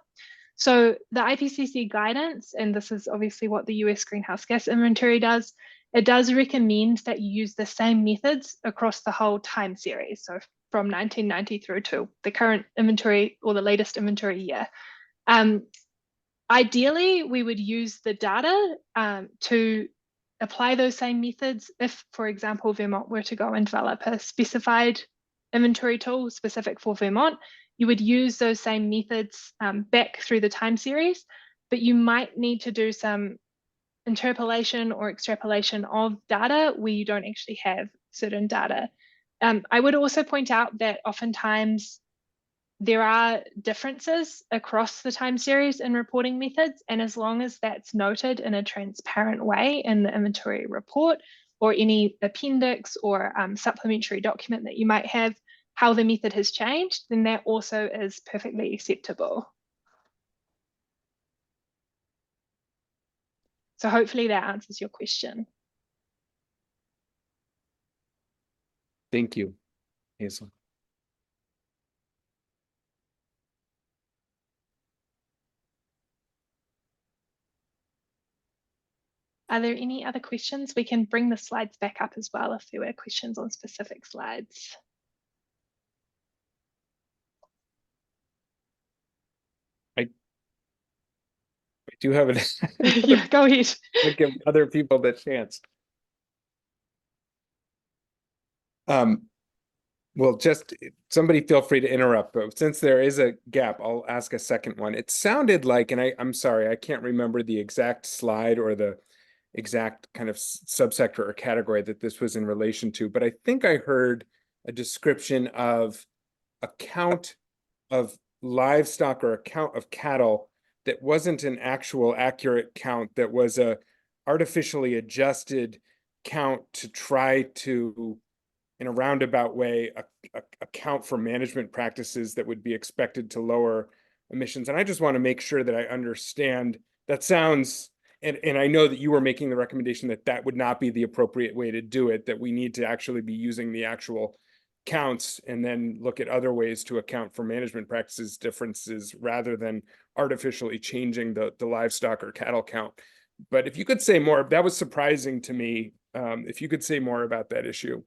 So the IPCC guidance, and this is obviously what the US greenhouse gas inventory does, it does recommend that you use the same methods across the whole time series. So from 1990 through to the current inventory or the latest inventory year. Ideally, we would use the data to apply those same methods if, for example, Vermont were to go and develop a specified inventory tool specific for Vermont. You would use those same methods back through the time series, but you might need to do some interpolation or extrapolation of data where you don't actually have certain data. I would also point out that oftentimes there are differences across the time series in reporting methods, and as long as that's noted in a transparent way in the inventory report or any appendix or supplementary document that you might have, how the method has changed, then that also is perfectly acceptable. So hopefully that answers your question. Thank you, Hazel. Are there any other questions? We can bring the slides back up as well if there were questions on specific slides. I do have it. Yeah, go ahead. Give other people the chance. Well, just somebody feel free to interrupt, but since there is a gap, I'll ask a second one. It sounded like, and I'm sorry, I can't remember the exact slide or the exact kind of subsector or category that this was in relation to, but I think I heard a description of a count of livestock or a count of cattle that wasn't an actual accurate count, that was a artificially adjusted count to try to, in a roundabout way, account for management practices that would be expected to lower emissions. And I just want to make sure that I understand. That sounds, and I know that you were making the recommendation that that would not be the appropriate way to do it, that we need to actually be using the actual counts and then look at other ways to account for management practices differences rather than artificially changing the livestock or cattle count. But if you could say more, that was surprising to me. If you could say more about that issue.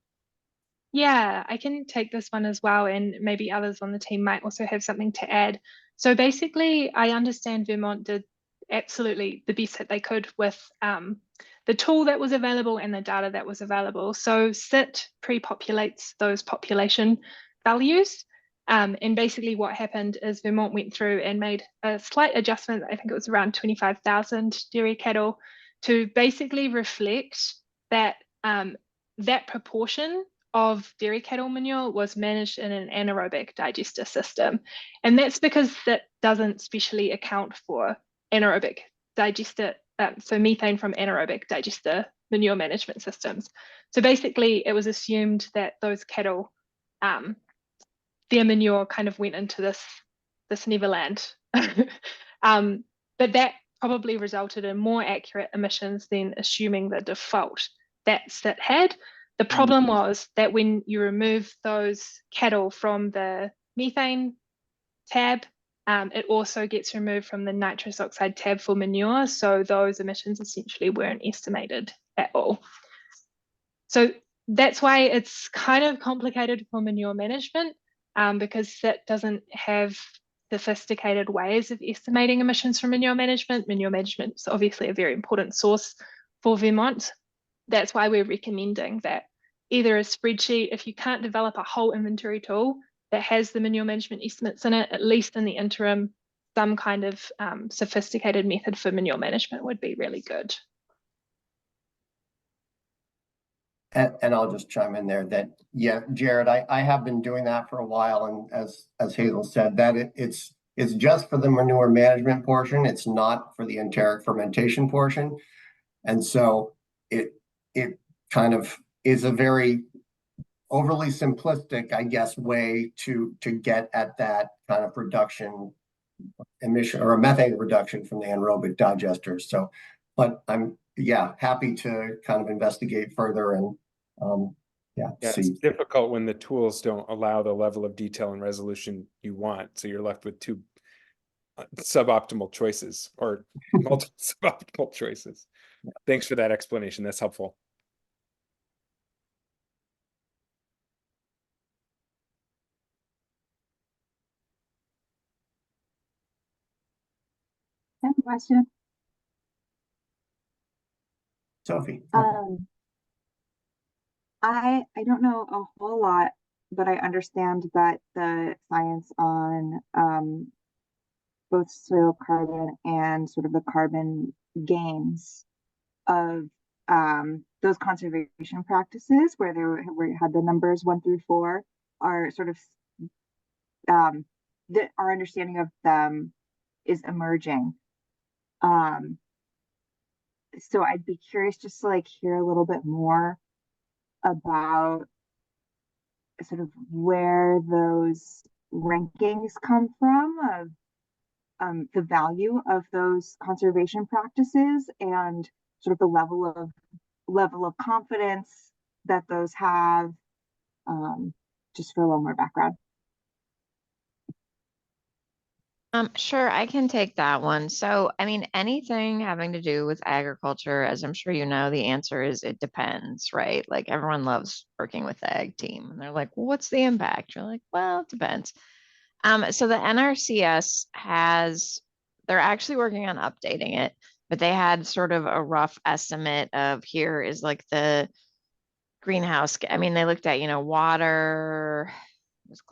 Yeah, I can take this one as well, and maybe others on the team might also have something to add. So basically, I understand Vermont did absolutely the best that they could with the tool that was available and the data that was available. So CIT pre-populates those population values. And basically what happened is Vermont went through and made a slight adjustment, I think it was around 25,000 dairy cattle, to basically reflect that that proportion of dairy cattle manure was managed in an anaerobic digester system. And that's because that doesn't specially account for anaerobic digester, so methane from anaerobic digester manure management systems. So basically it was assumed that those cattle, their manure kind of went into this neverland. But that probably resulted in more accurate emissions than assuming the default that CIT had. The problem was that when you remove those cattle from the methane tab, it also gets removed from the nitrous oxide tab for manure. So those emissions essentially weren't estimated at all. So that's why it's kind of complicated for manure management, because CIT doesn't have sophisticated ways of estimating emissions from manure management. Manure management is obviously a very important source for Vermont. That's why we're recommending that either a spreadsheet, if you can't develop a whole inventory tool, that has the manure management estimates in it, at least in the interim, some kind of sophisticated method for manure management would be really good. And I'll just chime in there that, yeah, Jared, I have been doing that for a while, and as Hazel said, that it's just for the manure management portion. It's not for the enteric fermentation portion. And so it kind of is a very overly simplistic, I guess, way to get at that kind of reduction emission or a methane reduction from the anaerobic digesters. So, but I'm happy to kind of investigate further and It's see. difficult when the tools don't allow the level of detail and resolution you want. So you're left with two suboptimal choices or multiple suboptimal choices. Thanks for that explanation. That's helpful. I have a question. Sophie. I don't know a whole lot, but I understand that the science on both soil carbon and sort of the carbon gains of those conservation practices where where you had the numbers 1 through 4 are sort of that our understanding of them is emerging. So I'd be curious just to like hear a little bit more about sort of where those rankings come from of the value of those conservation practices and sort of the level of confidence that those have, just for a little more background. Sure, I can take that one. So, I mean, anything having to do with agriculture, as I'm sure you know, the answer is it depends, right? Like everyone loves working with the ag team and they're like, well, what's the impact? You're like, well, it depends. So the NRCS they're actually working on updating it, but they had sort of a rough estimate of here is like the greenhouse. I mean, they looked at, water,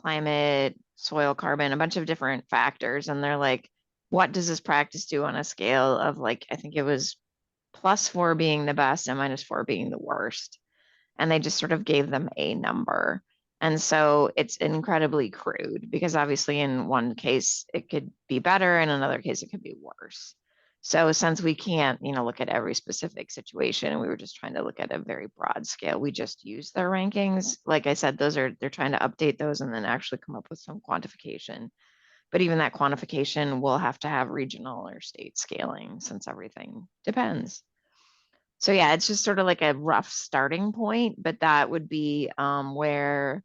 climate, soil carbon, a bunch of different factors. And they're like, what does this practice do on a scale of like, I think it was +4 being the best and -4 being the worst. And they just sort of gave them a number. And so it's incredibly crude because obviously in one case it could be better, in another case it could be worse. So since we can't, look at every specific situation, and we were just trying to look at a very broad scale, we just use their rankings. Like I said, they're trying to update those and then actually come up with some quantification. But even that quantification will have to have regional or state scaling since everything depends. So yeah, it's just sort of like a rough starting point, but that would be where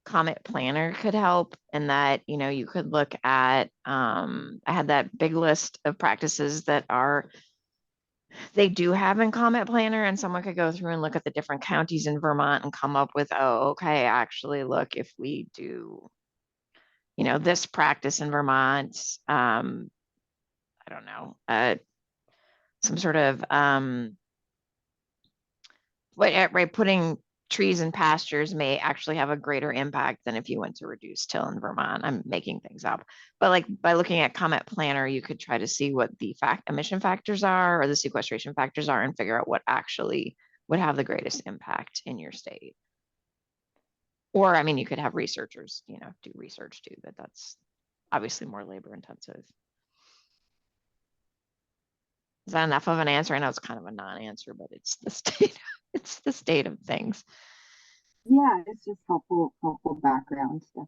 Comet Planner could help, and that, you could look at, I had that big list of practices that they do have in Comet Planner, and someone could go through and look at the different counties in Vermont and come up with, oh, okay, actually look, if we do, this practice in Vermont, I don't know, some sort of, right, putting trees and pastures may actually have a greater impact than if you went to reduce till in Vermont. I'm making things up, but like by looking at Comet Planner, you could try to see what the emission factors are or the sequestration factors are and figure out what actually would have the greatest impact in your state. Or, I mean, you could have researchers, do research too, but that's obviously more labor intensive. Is that enough of an answer? I know it's kind of a non-answer, but it's the state. It's the state of things. Yeah, it's just helpful background stuff.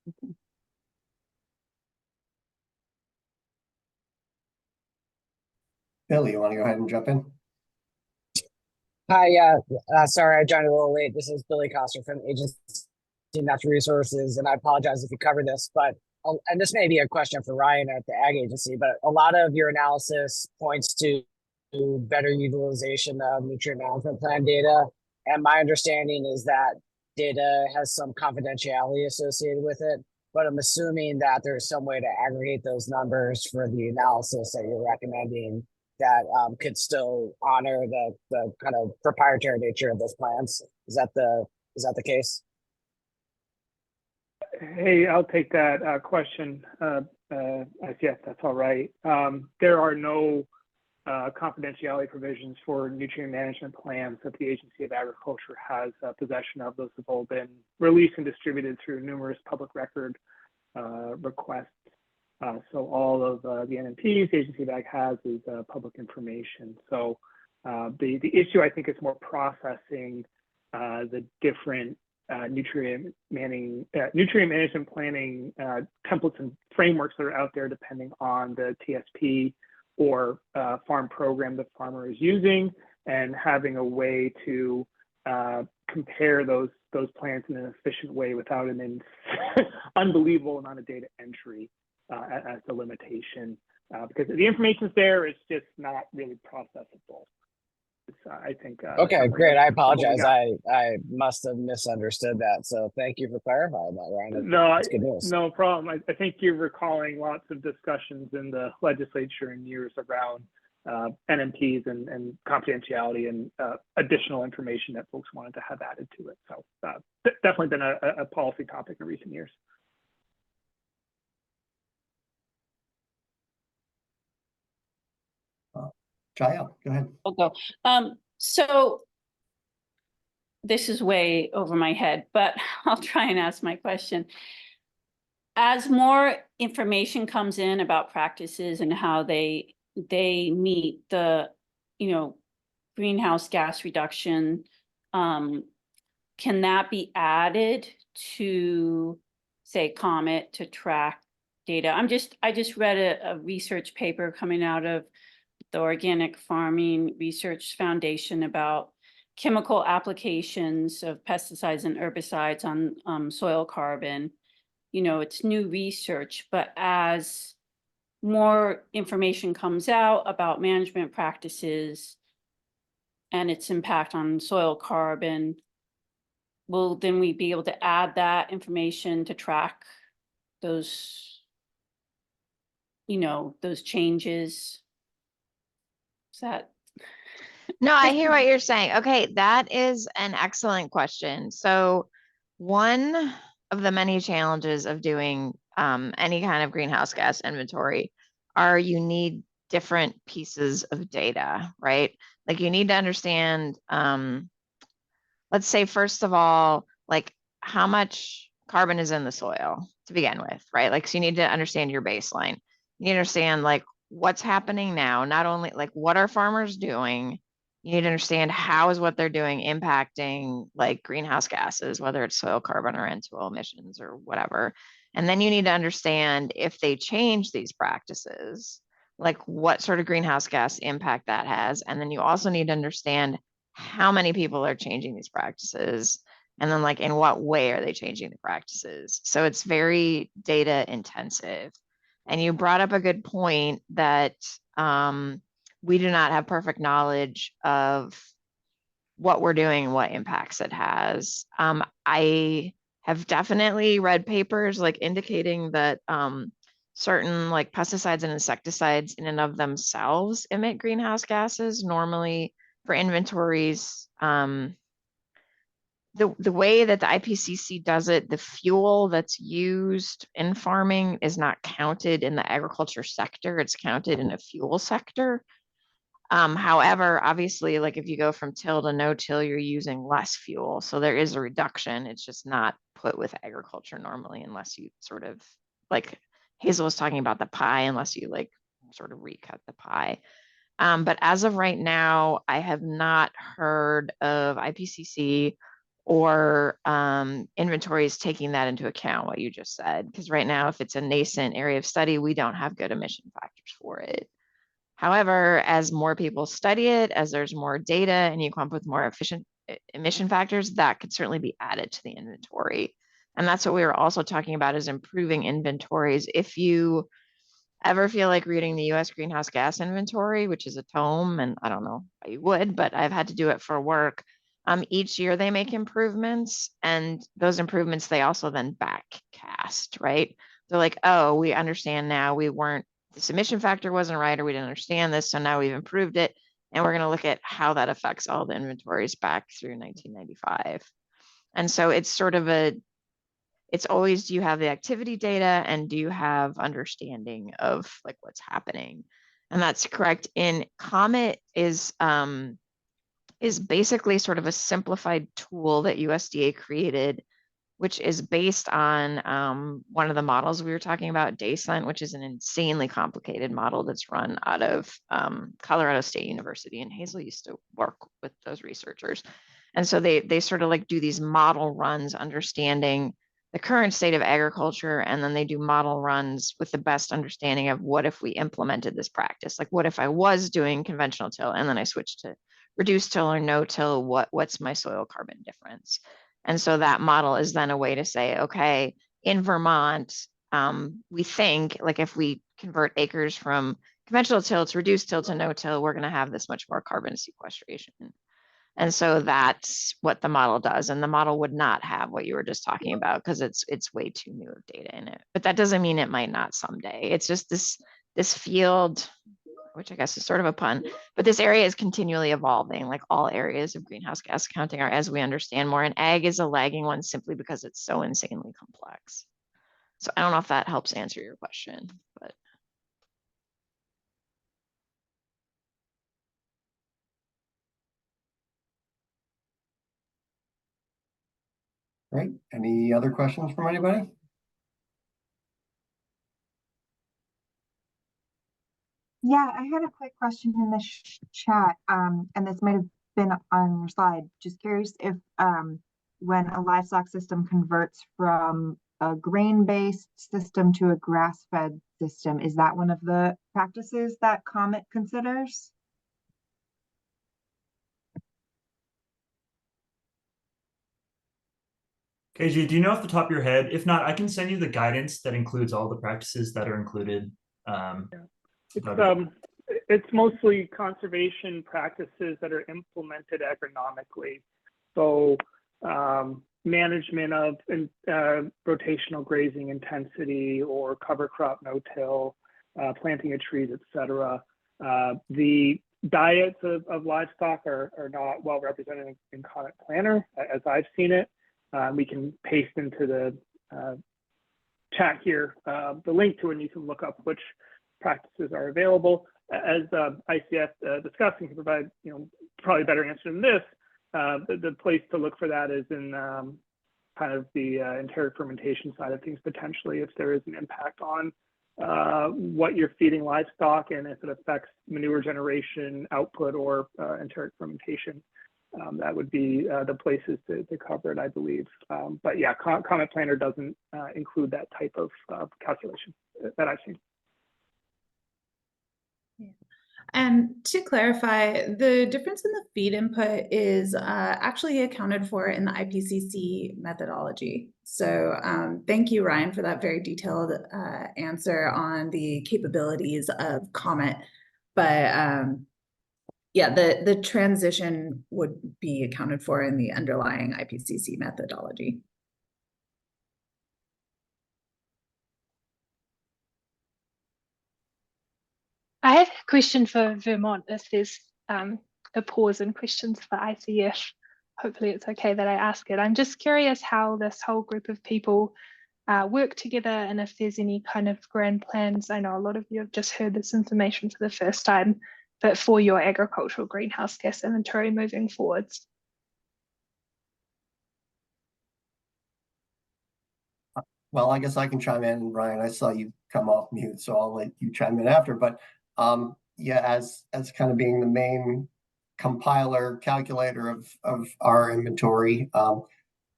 Okay. Billy, you want to go ahead and jump in? Hi, sorry I joined a little late. This is Billy Coster from Agency of Natural Resources, and I apologize if you covered this, but and this may be a question for Ryan at the Ag Agency, but a lot of your analysis points to better utilization of nutrient management plan data, and my understanding is that data has some confidentiality associated with it, but I'm assuming that there's some way to aggregate those numbers for the analysis that you're recommending that could still honor the kind of proprietary nature of those plans. Is that the case? Hey, I'll take that question. Yes, that's all right. There are no confidentiality provisions for nutrient management plans that the Agency of Agriculture has possession of. Those have all been released and distributed through numerous public record requests. So all of the NMPs the Agency of Ag has is public information. So the issue, I think, is more processing the different nutrient management planning templates and frameworks that are out there, depending on the TSP or farm program the farmer is using, and having a way to compare those plans in an efficient way without an unbelievable amount of data entry as the limitation, because the information's there, it's just not really processable. I think. Okay, great. I apologize. I must have misunderstood that. So thank you for clarifying that, Ryan. That's good news. No problem. I think you're recalling lots of discussions in the legislature and years around NMPs and confidentiality and additional information that folks wanted to have added to it. So definitely been a policy topic in recent years. Jael, go ahead. I'll go. So this is way over my head, but I'll try and ask my question. As more information comes in about practices and how they meet the, greenhouse gas reduction, can that be added to, say, COMET to track data? I just read a research paper coming out of the Organic Farming Research Foundation about chemical applications of pesticides and herbicides on soil carbon. It's new research, but as more information comes out about management practices and its impact on soil carbon, will then we be able to add that information to track those, those changes? Is that? No, I hear what you're saying. Okay, that is an excellent question. So one of the many challenges of doing any kind of greenhouse gas inventory are you need different pieces of data, right? Like you need to understand, let's say, first of all, like how much carbon is in the soil to begin with, right? Like, so you need to understand your baseline. You need to understand like what's happening now, not only like what are farmers doing, you need to understand how is what they're doing impacting like greenhouse gases, whether it's soil carbon or N2O emissions or whatever. And then you need to understand if they change these practices, like what sort of greenhouse gas impact that has. And then you also need to understand how many people are changing these practices. And then like in what way are they changing the practices? So it's very data intensive. And you brought up a good point that we do not have perfect knowledge of what we're doing and what impacts it has. I have definitely read papers like indicating that certain like pesticides and insecticides in and of themselves emit greenhouse gases. Normally for inventories, the way that the IPCC does it, the fuel that's used in farming is not counted in the agriculture sector, it's counted in a fuel sector. However, obviously, like if you go from till to no till, you're using less fuel. So there is a reduction. It's just not put with agriculture normally, unless you sort of like Hazel was talking about the pie, unless you like sort of recut the pie. But as of right now, I have not heard of IPCC or inventories taking that into account, what you just said. Because right now, if it's a nascent area of study, we don't have good emission factors for it. However, as more people study it, as there's more data and you come up with more efficient emission factors, that could certainly be added to the inventory. And that's what we were also talking about, is improving inventories. If you ever feel like reading the US greenhouse gas inventory, which is a tome, and I don't know how you would, but I've had to do it for work. Each year they make improvements, and those improvements, they also then backcast, right? They're like, oh, we understand now this emission factor wasn't right, or we didn't understand this, so now we've improved it, and we're gonna look at how that affects all the inventories back through 1995. And so it's sort of it's always, do you have the activity data and do you have understanding of like what's happening? And that's correct. In Comet is basically sort of a simplified tool that USDA created, which is based on one of the models we were talking about, DayScent, which is an insanely complicated model that's run out of Colorado State University. And Hazel used to work with those researchers. And so they sort of like do these model runs, understanding the current state of agriculture, and then they do model runs with the best understanding of what if we implemented this practice? Like, what if I was doing conventional till and then I switched to reduced till or no till, what's my soil carbon difference? And so that model is then a way to say, okay, in Vermont, we think like if we convert acres from conventional till to reduced till to no till, we're going to have this much more carbon sequestration. And so that's what the model does. And the model would not have what you were just talking about because it's way too new of data in it. But that doesn't mean it might not someday. It's just this field, which I guess is sort of a pun, but this area is continually evolving, like all areas of greenhouse gas accounting are, as we understand more. And ag is a lagging one simply because it's so insanely complex. So I don't know if that helps answer your question, but. Great. Any other questions from anybody? Yeah, I had a quick question in the chat, and this might have been on your slide. Just curious if when a livestock system converts from a grain-based system to a grass-fed system, is that one of the practices that Comet considers? KG, do you know off the top of your head? If not, I can send you the guidance that includes all the practices that are included. It's mostly conservation practices that are implemented agronomically. So management of rotational grazing intensity or cover crop no-till, planting of trees, etc. The diets of livestock are not well represented in Comet Planner, as I've seen it. We can paste into the chat here the link to it, and you can look up which practices are available. As ICF discussed and can provide, probably a better answer than this. The place to look for that is in kind of the enteric fermentation side of things, potentially, if there is an impact on what you're feeding livestock and if it affects manure generation output or enteric fermentation. That would be the places to cover it, I believe. But yeah, Comet Planner doesn't include that type of calculation that I've seen. Yeah. And to clarify, the difference in the feed input is actually accounted for in the IPCC methodology. So thank you, Ryan, for that very detailed answer on the capabilities of Comet. But yeah, the transition would be accounted for in the underlying IPCC methodology. I have a question for Vermont if there's a pause in questions for ICF. Hopefully it's okay that I ask it. I'm just curious how this whole group of people work together and if there's any kind of grand plans. I know a lot of you have just heard this information for the first time, but for your agricultural greenhouse gas inventory moving forwards. Well, I guess I can chime in, Ryan. I saw you come off mute, so I'll let you chime in after. But yeah, as kind of being the main compiler calculator of our inventory,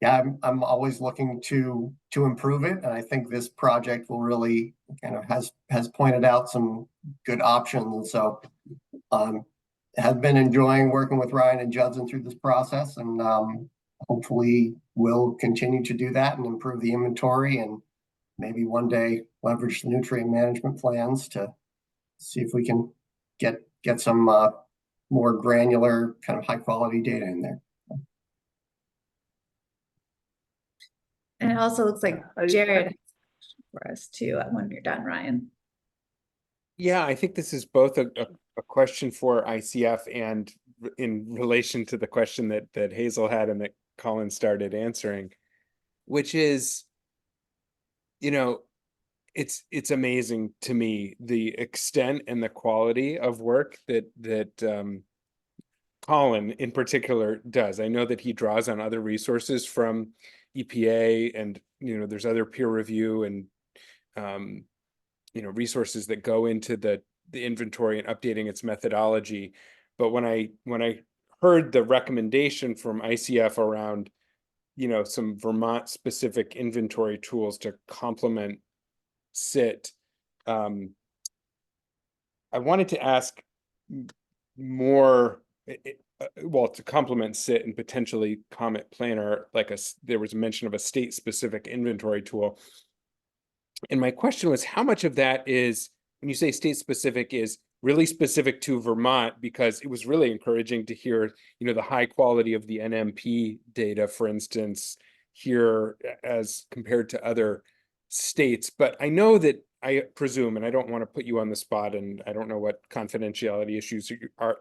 yeah, I'm always looking to improve it, and I think this project will really kind of has pointed out some good options. And so, have been enjoying working with Ryan and Judson through this process, and hopefully we'll continue to do that and improve the inventory, and maybe one day leverage the nutrient management plans to see if we can get some more granular kind of high quality data in there. And it also looks like Jared for us too when you're done, Ryan. Yeah, I think this is both a question for ICF and in relation to the question that Hazel had and that Colin started answering, which is you know, it's amazing to me the extent and the quality of work that Colin in particular does. I know that he draws on other resources from EPA, and there's other peer review and resources that go into the inventory and updating its methodology. But when I heard the recommendation from ICF around some Vermont specific inventory tools to complement SIT, I wanted to ask more, well, to complement SIT and potentially Comet Planner, there was a mention of a state specific inventory tool. And my question was, how much of that is, when you say state specific, is really specific to Vermont? Because it was really encouraging to hear, the high quality of the NMP data, for instance, here as compared to other states. But I know that, I presume, and I don't want to put you on the spot, and I don't know what confidentiality issues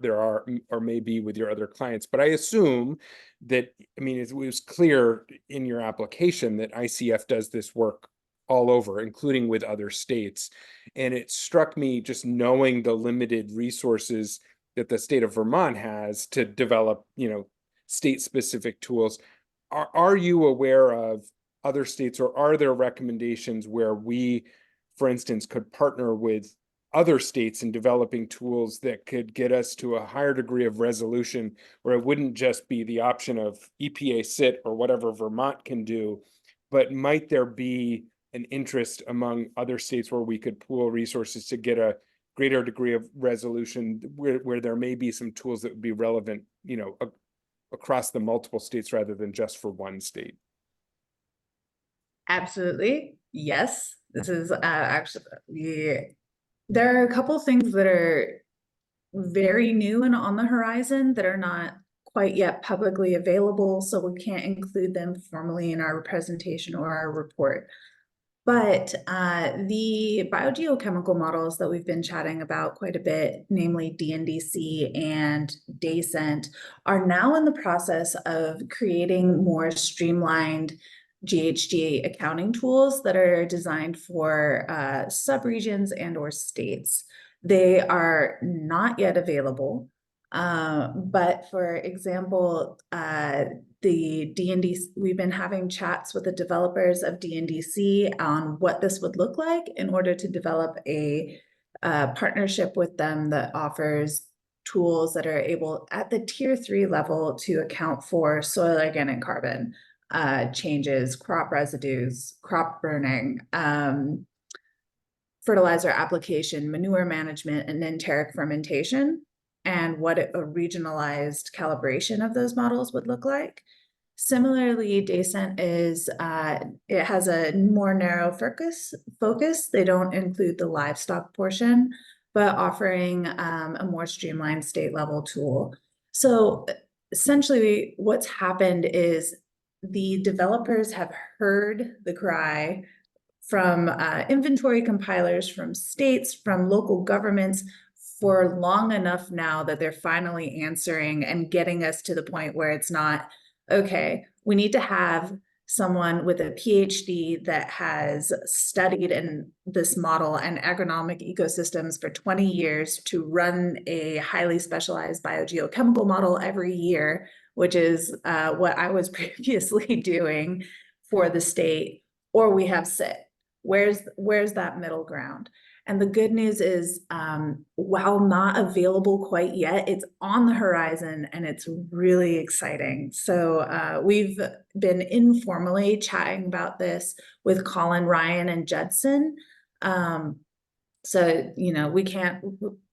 there are or may be with your other clients, but I assume that, it was clear in your application that ICF does this work all over, including with other states. And it struck me, just knowing the limited resources that the state of Vermont has to develop, state specific tools. Are you aware of other states, or are there recommendations where we, for instance, could partner with other states in developing tools that could get us to a higher degree of resolution, where it wouldn't just be the option of EPA SIT or whatever Vermont can do, but might there be an interest among other states where we could pool resources to get a greater degree of resolution, where there may be some tools that would be relevant, across the multiple states rather than just for one state? Absolutely. Yes. This is actually, there are a couple things that are very new and on the horizon that are not quite yet publicly available, so we can't include them formally in our presentation or our report. But the biogeochemical models that we've been chatting about quite a bit, namely DNDC and DACENT, are now in the process of creating more streamlined GHG accounting tools that are designed for subregions and or states. They are not yet available, but for example, the DNDC, we've been having chats with the developers of DNDC on what this would look like in order to develop a partnership with them that offers tools that are able at the tier 3 level to account for soil organic carbon changes, crop residues, crop burning, fertilizer application, manure management, and enteric fermentation, and what a regionalized calibration of those models would look like. Similarly, DACENT is, it has a more narrow focus. They don't include the livestock portion, but offering a more streamlined state level tool. So essentially what's happened is the developers have heard the cry from inventory compilers, from states, from local governments for long enough now that they're finally answering and getting us to the point where it's not, okay, we need to have someone with a PhD that has studied in this model and agronomic ecosystems for 20 years to run a highly specialized biogeochemical model every year, which is what I was previously doing for the state, or we have SIT. Where's that middle ground? And the good news is, while not available quite yet, it's on the horizon and it's really exciting. So we've been informally chatting about this with Colin, Ryan, and Judson. So, we can't,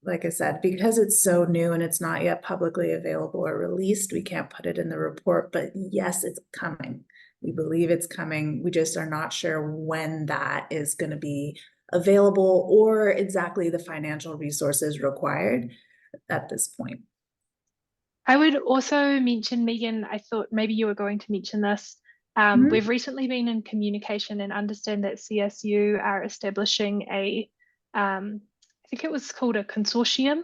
like I said, because it's so new and it's not yet publicly available or released, we can't put it in the report, but yes, it's coming. We believe it's coming. We just are not sure when that is going to be available or exactly the financial resources required at this point. I would also mention, Megan, I thought maybe you were going to mention this. We've recently been in communication and understand that CSU are establishing a, I think it was called a consortium,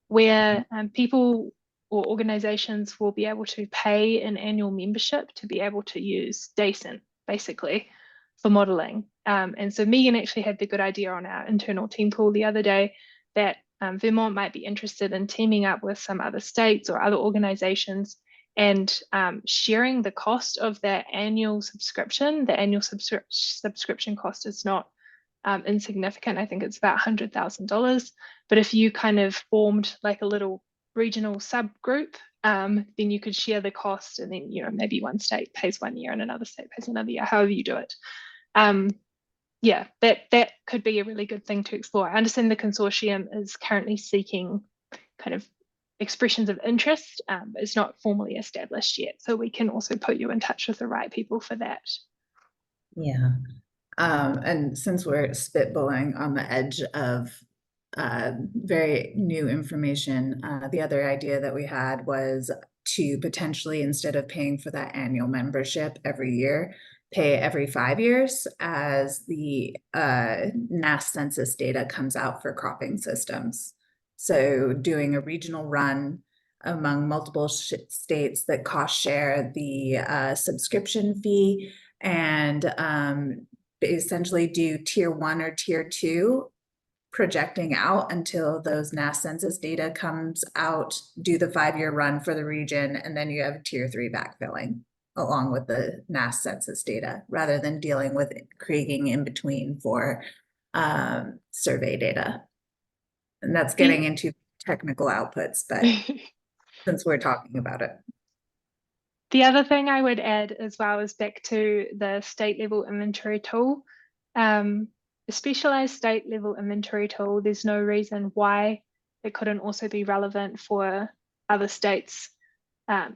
where people or organizations will be able to pay an annual membership to be able to use DACENT, basically. for modeling. And so Megan actually had the good idea on our internal team pool the other day that Vermont might be interested in teaming up with some other states or other organizations and sharing the cost of their annual subscription. The annual subscription cost is not insignificant. I think it's about $100,000. But if you kind of formed like a little regional subgroup, then you could share the cost, and then, you know, maybe one state pays 1 year and another state pays another year, however you do it. Yeah, that could be a really good thing to explore. I understand the consortium is currently seeking kind of expressions of interest. It's not formally established yet, so we can also put you in touch with the right people for that. Yeah. And since we're spitballing on the edge of very new information, the other idea that we had was to potentially, instead of paying for that annual membership every year, pay every 5 years as the NAS census data comes out for cropping systems. So doing a regional run among multiple states that cost share the subscription fee, and essentially do tier 1 or tier 2 projecting out until those NAS census data comes out, do the 5-year run for the region, and then you have tier 3 backfilling along with the NAS census data, rather than dealing with creating in between for survey data. And that's getting into technical outputs, but since we're talking about it. The other thing I would add as well is back to the state level inventory tool. The specialized state level inventory tool, there's no reason why it couldn't also be relevant for other states.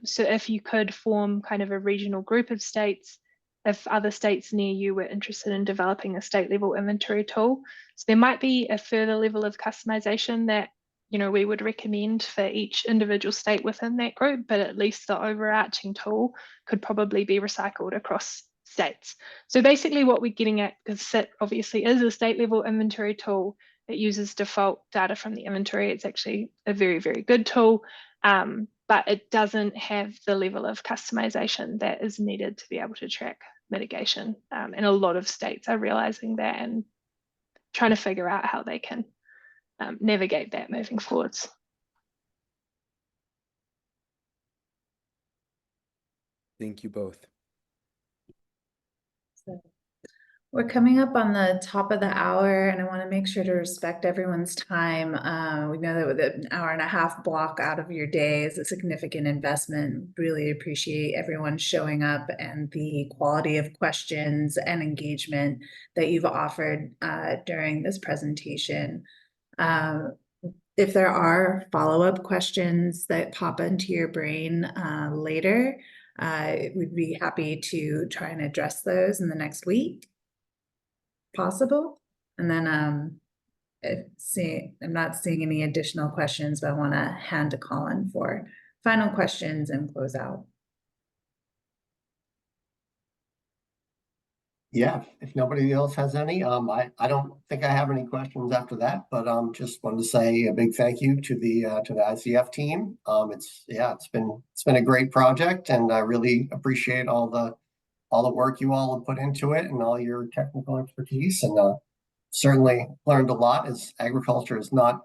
So if you could form kind of a regional group of states, if other states near you were interested in developing a state level inventory tool, so there might be a further level of customization that, you know, we would recommend for each individual state within that group, but at least the overarching tool could probably be recycled across states. So basically what we're getting at, because SIT obviously is a state level inventory tool, it uses default data from the inventory. It's actually a very, very good tool, but it doesn't have the level of customization that is needed to be able to track mitigation. And a lot of states are realizing that and trying to figure out how they can navigate that moving forwards. Thank you both. So we're coming up on the top of the hour, and I want to make sure to respect everyone's time. We know that with an hour and a half block out of your day is a significant investment. Really appreciate everyone showing up and the quality of questions and engagement that you've offered during this presentation. If there are follow-up questions that pop into your brain later, we'd be happy to try and address those in the next week, possible. And then I'm not seeing any additional questions, but I want to hand to Colin for final questions and close out. Yeah, if nobody else has any, I don't think I have any questions after that, but just wanted to say a big thank you to the ICF team. It's been a great project, and I really appreciate all the work you all have put into it and all your technical expertise, and certainly learned a lot, as agriculture is not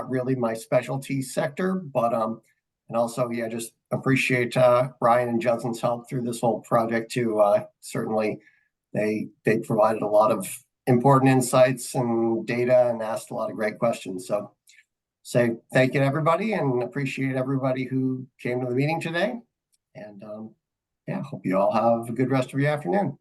really my specialty sector, but and also, yeah, just appreciate Ryan and Judson's help through this whole project too. Certainly they provided a lot of important insights and data and asked a lot of great questions. So say thank you to everybody, and appreciate everybody who came to the meeting today. And yeah, hope you all have a good rest of your afternoon.